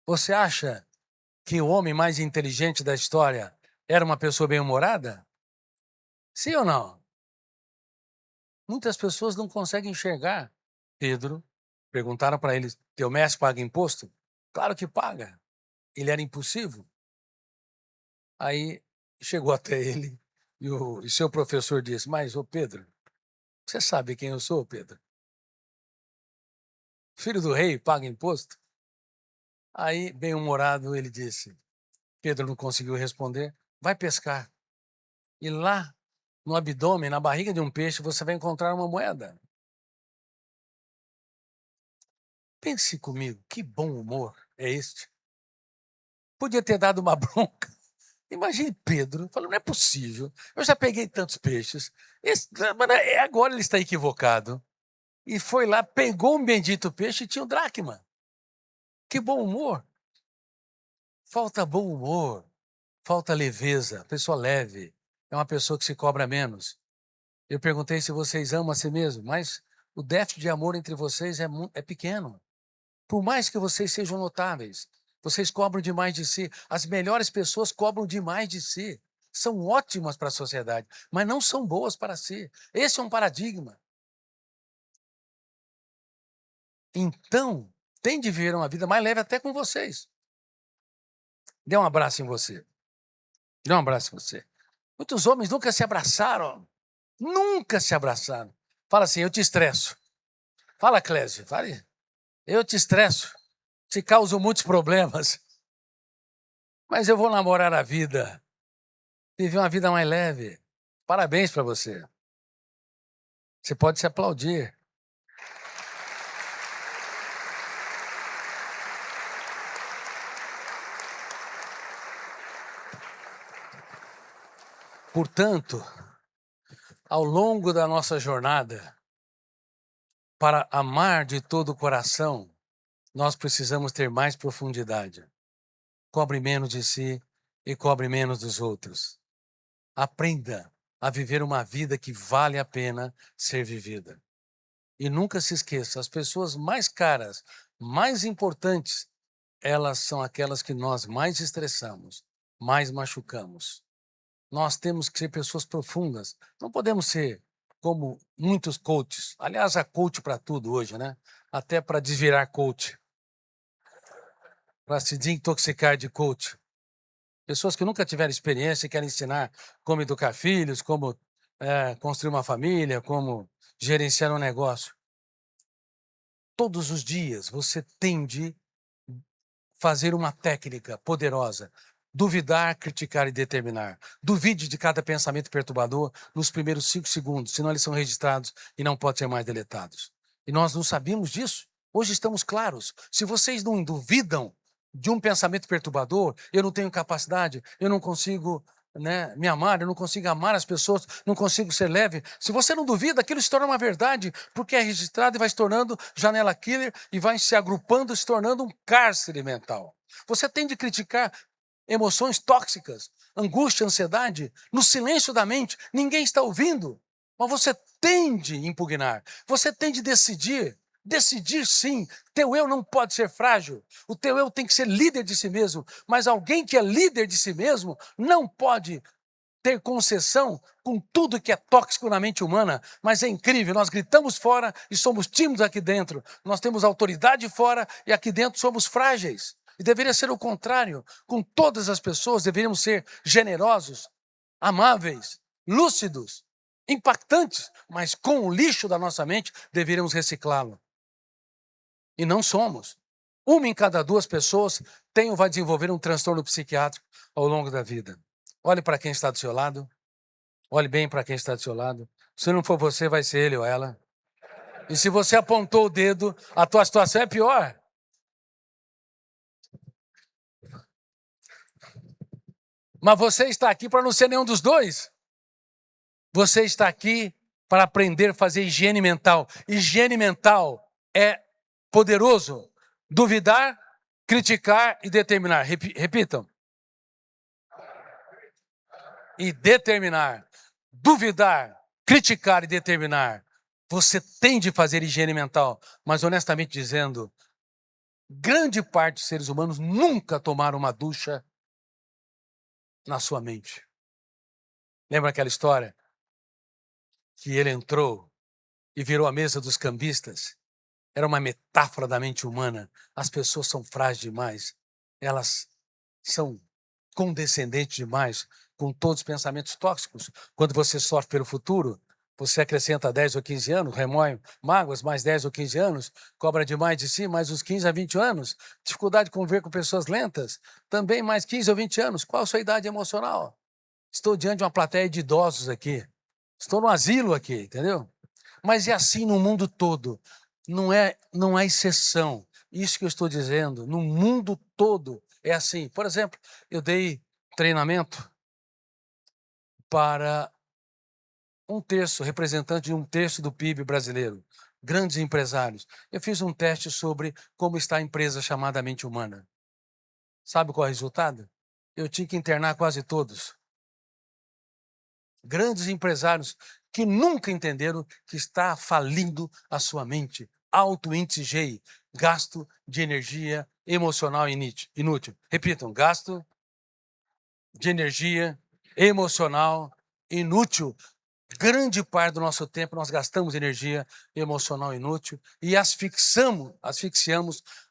Você acha que o homem mais inteligente da história era uma pessoa bem-humorada? Sim ou não? Muitas pessoas não conseguem enxergar. Pedro, perguntaram para ele, teu mestre paga imposto? Claro que paga. Ele era impulsivo. Aí chegou até ele e seu professor disse, mas, ô Pedro, você sabe quem eu sou, Pedro? Filho do rei, paga imposto? Aí, bem-humorado, ele disse, Pedro não conseguiu responder, vai pescar. E lá, no abdômen, na barriga de um peixe, você vai encontrar uma moeda. Pense comigo, que bom humor é este? Podia ter dado uma bronca. Imagine Pedro falando, não é possível, eu já peguei tantos peixes, agora ele está equivocado. E foi lá, pegou um bendito peixe e tinha um dracma. Que bom humor. Falta bom humor, falta leveza, pessoa leve, é uma pessoa que se cobra menos. Eu perguntei se vocês amam a si mesmos, mas o déficit de amor entre vocês é pequeno. Por mais que vocês sejam notáveis, vocês cobram demais de si. As melhores pessoas cobram demais de si. São ótimas para a sociedade, mas não são boas para si. Esse é um paradigma. Então, tem de viver uma vida mais leve até com vocês. Dê um abraço em você. Dê um abraço em você. Muitos homens nunca se abraçaram. Nunca se abraçaram. Fala assim, eu te estresso. Fala, Clésio, fale. Eu te estresso. Te causo muitos problemas. Mas eu vou namorar a vida. Viver uma vida mais leve. Parabéns para você. Você pode se aplaudir. Portanto, ao longo da nossa jornada, para amar de todo o coração, nós precisamos ter mais profundidade. Cobre menos de si e cobre menos dos outros. Aprenda a viver uma vida que vale a pena ser vivida. E nunca se esqueça, as pessoas mais caras, mais importantes, elas são aquelas que nós mais estressamos, mais machucamos. Nós temos que ser pessoas profundas. Não podemos ser como muitos coaches. Aliás, há coach para tudo hoje, né? Até para desvirar coach. Para se desintoxicar de coach. Pessoas que nunca tiveram experiência e querem ensinar como educar filhos, como construir uma família, como gerenciar um negócio. Todos os dias você tem de fazer uma técnica poderosa. Duvidar, criticar e determinar. Duvide de cada pensamento perturbador nos primeiros 5 segundos, senão eles são registrados e não podem ser mais deletados. E nós não sabíamos disso. Hoje estamos claros. Se vocês não duvidam de um pensamento perturbador, eu não tenho capacidade, eu não consigo me amar, eu não consigo amar as pessoas, não consigo ser leve. Se você não duvida, aquilo se torna uma verdade, porque é registrado e vai se tornando janela killer e vai se agrupando, se tornando um cárcere mental. Você tem de criticar emoções tóxicas, angústia, ansiedade, no silêncio da mente, ninguém está ouvindo, mas você tem de impugnar, você tem de decidir. Decidir sim, teu eu não pode ser frágil, o teu eu tem que ser líder de si mesmo, mas alguém que é líder de si mesmo não pode ter concessão com tudo que é tóxico na mente humana, mas é incrível, nós gritamos fora e somos tímidos aqui dentro, nós temos autoridade fora e aqui dentro somos frágeis. E deveria ser o contrário, com todas as pessoas deveríamos ser generosos, amáveis, lúcidos, impactantes, mas com o lixo da nossa mente deveríamos reciclá-lo. E não somos. Uma em cada duas pessoas tem ou vai desenvolver um transtorno psiquiátrico ao longo da vida. Olhe para quem está do seu lado. Olhe bem para quem está do seu lado. Se não for você, vai ser ele ou ela. E se você apontou o dedo, a tua situação é pior. Mas você está aqui para não ser nenhum dos dois. Você está aqui para aprender a fazer higiene mental. Higiene mental é poderoso. Duvidar, criticar e determinar. Repitam. E determinar. Duvidar, criticar e determinar. Você tem de fazer higiene mental. Mas honestamente dizendo, grande parte dos seres humanos nunca tomaram uma ducha na sua mente. Lembra aquela história? Que ele entrou e virou a mesa dos cambistas. Era uma metáfora da mente humana. As pessoas são frágeis demais. Elas são condescendentes demais com todos os pensamentos tóxicos. Quando você sofre pelo futuro, você acrescenta 10 ou 15 anos, remói mágoas, mais 10 ou 15 anos, cobra demais de si, mais uns 15 a 20 anos, dificuldade de conviver com pessoas lentas, também mais 15 ou 20 anos. Qual a sua idade emocional? Estou diante de uma plateia de idosos aqui. Estou no asilo aqui, entendeu? Mas é assim no mundo todo. Não há exceção. Isso que eu estou dizendo, no mundo todo é assim. Por exemplo, eu dei treinamento para representante de um terço do PIB brasileiro, grandes empresários. Eu fiz um teste sobre como está a empresa chamada Mente Humana. Sabe qual é o resultado? Eu tinha que internar quase todos. Grandes empresários que nunca entenderam que está falindo a sua mente. Alto índice GI, gasto de energia emocional inútil. Repitam, gasto de energia emocional inútil. Grande parte do nosso tempo nós gastamos energia emocional inútil e asfixiamos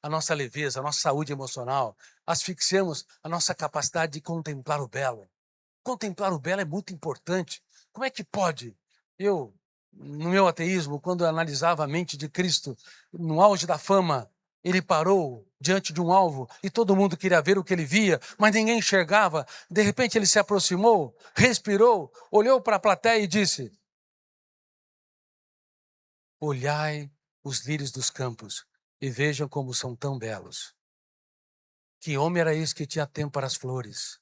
a nossa leveza, a nossa saúde emocional, asfixiamos a nossa capacidade de contemplar o belo. Contemplar o belo é muito importante. Como é que pode? Eu, no meu ateísmo, quando eu analisava a mente de Cristo, no auge da fama, ele parou diante de um alvo e todo mundo queria ver o que ele via, mas ninguém enxergava. De repente ele se aproximou, respirou, olhou para a plateia e disse: olhai os lírios dos campos e vejam como são tão belos. Que homem era esse que tinha tempo para as flores?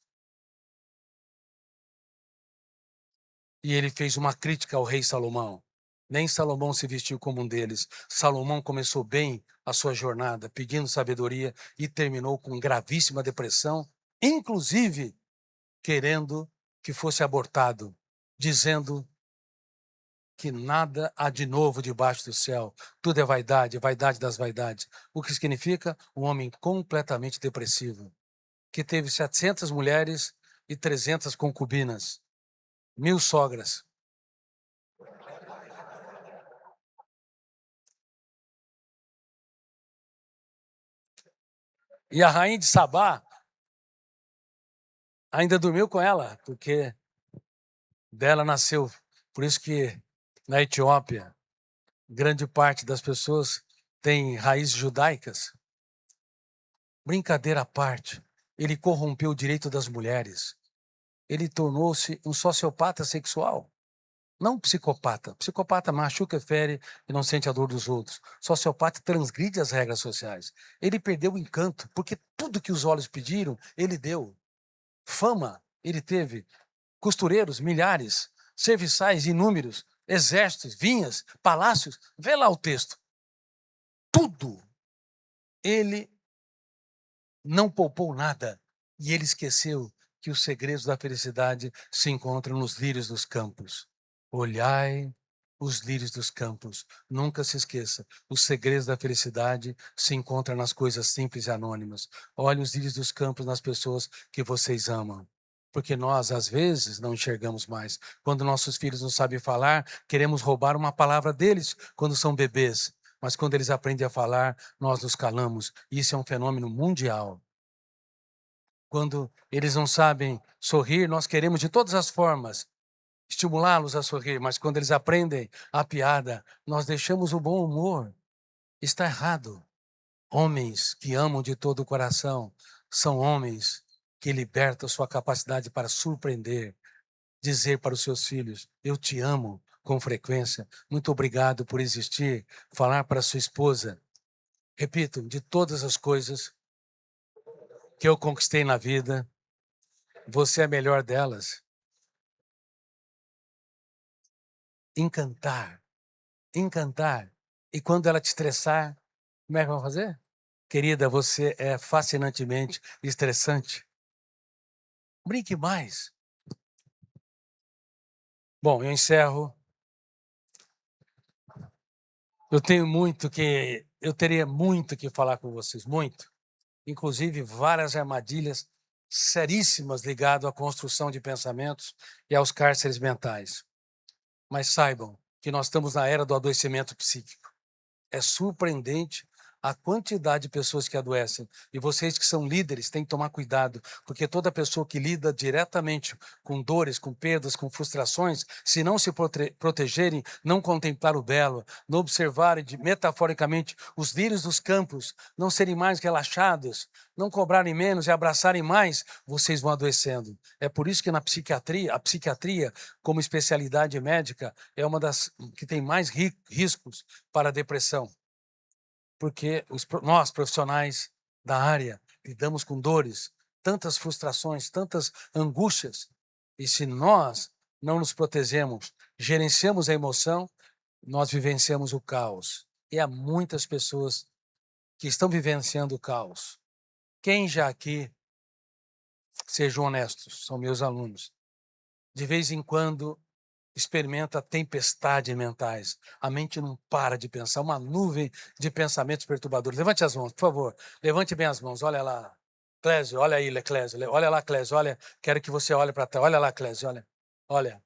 E ele fez uma crítica ao rei Salomão. Nem Salomão se vestiu como um deles. Salomão começou bem a sua jornada, pedindo sabedoria e terminou com gravíssima depressão, inclusive querendo que fosse abortado, dizendo que nada há de novo debaixo do céu. Tudo é vaidade, vaidade das vaidades. O que significa um homem completamente depressivo, que teve 700 mulheres e 300 concubinas, 1000 sogras. E a rainha de Sabá ainda dormiu com ela, porque dela nasceu. Por isso que na Etiópia, grande parte das pessoas tem raízes judaicas. Brincadeira à parte, ele corrompeu o direito das mulheres. Ele tornou-se um sociopata sexual. Não um psicopata. Psicopata machuca, fere e não sente a dor dos outros. Sociopata transgride as regras sociais. Ele perdeu o encanto, porque tudo que os olhos pediram, ele deu. Fama, ele teve. Costureiros, milhares. Serviçais, inúmeros. Exércitos, vinhas, palácios. Vê lá o texto. Tudo. Ele não poupou nada. E ele esqueceu que os segredos da felicidade se encontram nos lírios dos campos. Olhai os lírios dos campos. Nunca se esqueça, os segredos da felicidade se encontram nas coisas simples e anônimas. Olhe os lírios dos campos nas pessoas que vocês amam. Porque nós, às vezes, não enxergamos mais. Quando nossos filhos não sabem falar, queremos roubar uma palavra deles quando são bebês. Mas quando eles aprendem a falar, nós nos calamos. Isso é um fenômeno mundial. Quando eles não sabem sorrir, nós queremos de todas as formas estimulá-los a sorrir, mas quando eles aprendem a piada, nós deixamos o bom humor. Está errado. Homens que amam de todo o coração são homens que libertam sua capacidade para surpreender, dizer para os seus filhos: eu te amo com frequência, muito obrigado por existir, falar para sua esposa, repito, de todas as coisas que eu conquistei na vida, você é a melhor delas. Encantar, encantar. E quando ela te estressar, como é que vai fazer? Querida, você é fascinantemente estressante. Brinque mais. Bom, eu encerro. Eu teria muito que falar com vocês, muito. Inclusive várias armadilhas seríssimas ligadas à construção de pensamentos e aos cárceres mentais. Mas saibam que nós estamos na era do adoecimento psíquico. É surpreendente a quantidade de pessoas que adoecem. E vocês que são líderes têm que tomar cuidado, porque toda pessoa que lida diretamente com dores, com perdas, com frustrações, se não se protegerem, não contemplar o belo, não observarem metaforicamente os lírios dos campos, não serem mais relaxados, não cobrarem menos e abraçarem mais, vocês vão adoecendo. É por isso que na psiquiatria, a psiquiatria, como especialidade médica, é uma das que tem mais riscos para a depressão. Porque nós, profissionais da área, lidamos com dores, tantas frustrações, tantas angústias. E se nós não nos protegemos, gerenciamos a emoção, nós vivenciamos o caos. E há muitas pessoas que estão vivenciando o caos. Quem já aqui, sejam honestos, são meus alunos, de vez em quando experimenta tempestades mentais. A mente não para de pensar, uma nuvem de pensamentos perturbadores. Levante as mãos, por favor. Levante bem as mãos. Olha lá. Clésio, olha aí, Clésio. Olha lá, Clésio. Olha, quero que você olhe para trás. Olha lá, Clésio. Olha. Olha.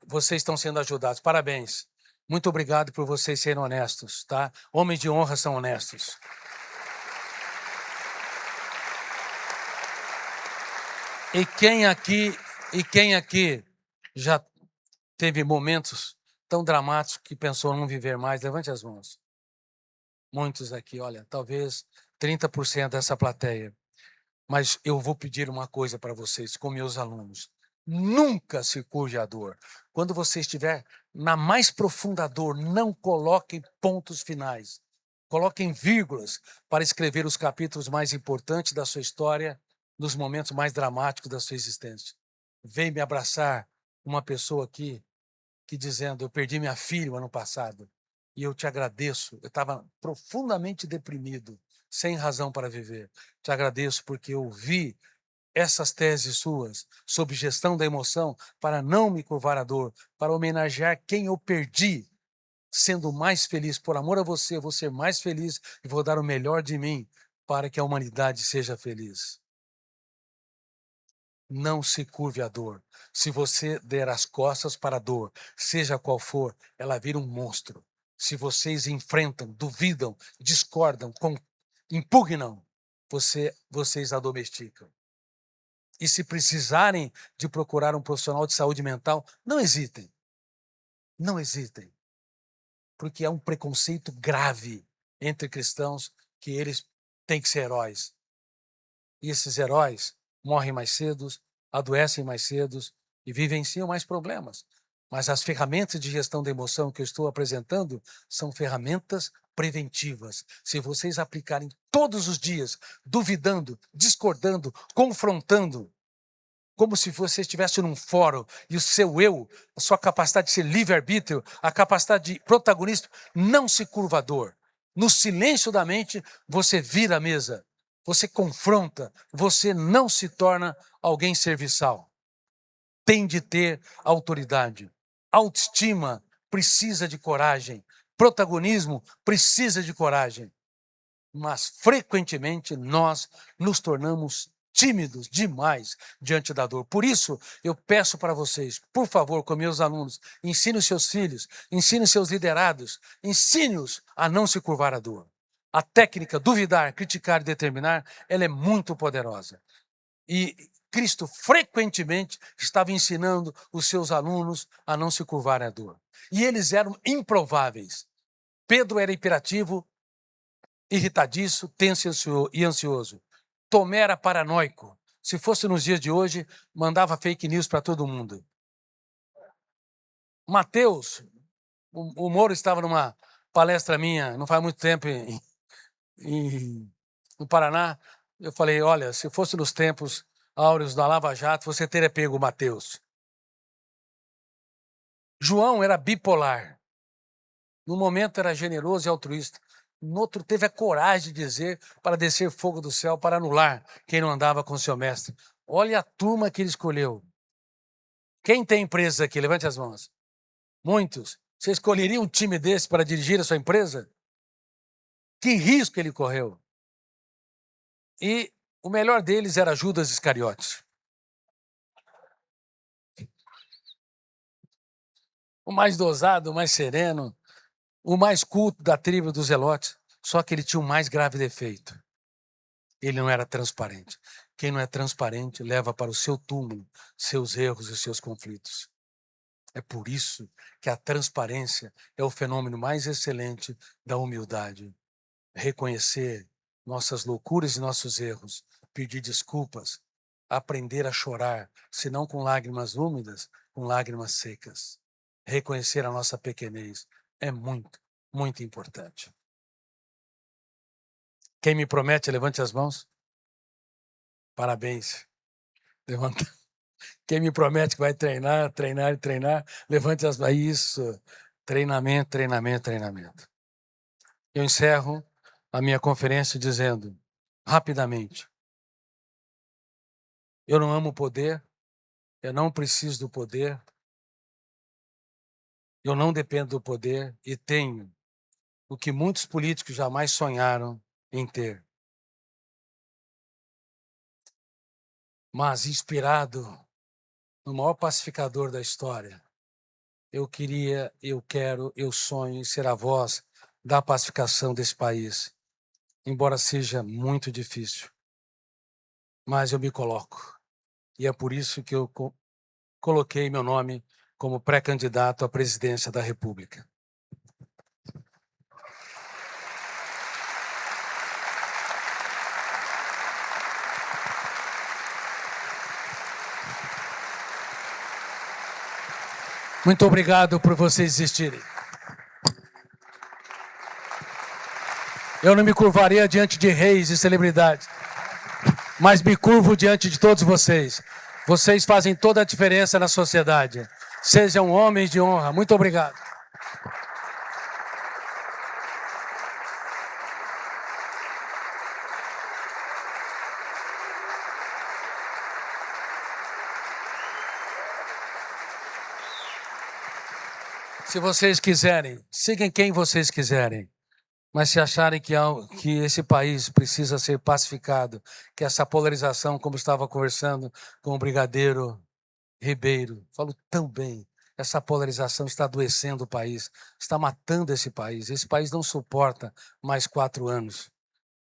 Vocês estão sendo ajudados. Parabéns. Muito obrigado por vocês serem honestos, tá? Homens de honra são honestos. E quem aqui já teve momentos tão dramáticos que pensou não viver mais? Levante as mãos. Muitos aqui, olha, talvez 30% dessa plateia. Mas eu vou pedir uma coisa para vocês, com meus alunos. Nunca se curve a dor. Quando você estiver na mais profunda dor, não coloquem pontos finais. Coloquem vírgulas para escrever os capítulos mais importantes da sua história, nos momentos mais dramáticos da sua existência. Vem me abraçar uma pessoa aqui que dizendo, eu perdi minha filha no ano passado e eu te agradeço. Eu estava profundamente deprimido, sem razão para viver. Te agradeço porque eu vi essas teses suas sobre gestão da emoção para não me curvar a dor, para homenagear quem eu perdi, sendo mais feliz. Por amor a você, eu vou ser mais feliz e vou dar o melhor de mim para que a humanidade seja feliz. Não se curve à dor. Se você der as costas para a dor, seja qual for, ela vira um monstro. Se vocês enfrentam, duvidam, discordam, impugnam, vocês a domesticam. E se precisarem de procurar um profissional de saúde mental, não hesitem. Não hesitem. Porque é um preconceito grave entre cristãos que eles têm que ser heróis. E esses heróis morrem mais cedo, adoecem mais cedo e vivenciam mais problemas. Mas as ferramentas de gestão da emoção que eu estou apresentando são ferramentas preventivas. Se vocês aplicarem todos os dias, duvidando, discordando, confrontando, como se você estivesse num fórum e o seu eu, a sua capacidade de ser livre-arbítrio, a capacidade de protagonista, não se curva à dor. No silêncio da mente, você vira a mesa, você confronta, você não se torna alguém serviçal. Tem de ter autoridade. Autoestima precisa de coragem. Protagonismo precisa de coragem. Mas, frequentemente, nós nos tornamos tímidos demais diante da dor. Por isso, eu peço para vocês, por favor, com meus alunos, ensine os seus filhos, ensine os seus liderados, ensine-os a não se curvar à dor. A técnica duvidar, criticar e determinar, ela é muito poderosa. E Cristo frequentemente estava ensinando os seus alunos a não se curvar à dor. E eles eram improváveis. Pedro era imperativo, irritadiço, tenso e ansioso. Tomé era paranoico. Se fosse nos dias de hoje, mandava fake news para todo mundo. Mateus, o Moro estava numa palestra minha, não faz muito tempo, no Paraná. Eu falei, olha, se fosse nos tempos áureos da Lava Jato, você teria pego o Mateus. João era bipolar. No momento era generoso e altruísta. No outro teve a coragem de dizer para descer fogo do céu, para anular quem não andava com seu mestre. Olha a turma que ele escolheu. Quem tem empresa aqui? Levante as mãos. Muitos. Você escolheria um time desse para dirigir a sua empresa? Que risco ele correu. E o melhor deles era Judas Iscariotes. O mais dosado, o mais sereno, o mais culto da tribo dos Zelotes. Só que ele tinha um mais grave defeito. Ele não era transparente. Quem não é transparente leva para o seu túmulo seus erros e seus conflitos. É por isso que a transparência é o fenômeno mais excelente da humildade. Reconhecer nossas loucuras e nossos erros, pedir desculpas, aprender a chorar, se não com lágrimas úmidas, com lágrimas secas. Reconhecer a nossa pequenez é muito, muito importante. Quem me promete, levante as mãos. Parabéns. Levanta. Quem me promete que vai treinar, treinar e treinar, levante as mãos. Isso. Treinamento, treinamento, treinamento. Eu encerro a minha conferência dizendo, rapidamente, eu não amo o poder, eu não preciso do poder, eu não dependo do poder e tenho o que muitos políticos jamais sonharam em ter. Mas inspirado no maior pacificador da história, eu quero, eu sonho em ser a voz da pacificação desse país, embora seja muito difícil. Mas eu me coloco. E é por isso que eu coloquei meu nome como pré-candidato à presidência da República. Muito obrigado por vocês existirem. Eu não me curvaria diante de reis e celebridades, mas me curvo diante de todos vocês. Vocês fazem toda a diferença na sociedade. Sejam homens de honra. Muito obrigado. Se vocês quiserem, sigam quem vocês quiserem. Mas se acharem que esse país precisa ser pacificado, que essa polarização, como estava conversando com o brigadeiro Ribeiro, falou tão bem, essa polarização está adoecendo o país, está matando esse país não suporta mais 4 anos.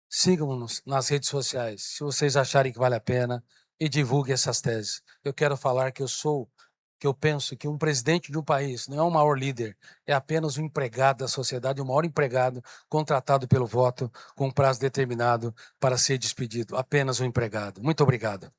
Sigam-nos nas redes sociais, se vocês acharem que vale a pena, e divulguem essas teses. Eu quero falar que eu penso que um presidente de um país não é o maior líder, é apenas um empregado da sociedade, o maior empregado contratado pelo voto com um prazo determinado para ser despedido. Apenas um empregado. Muito obrigado.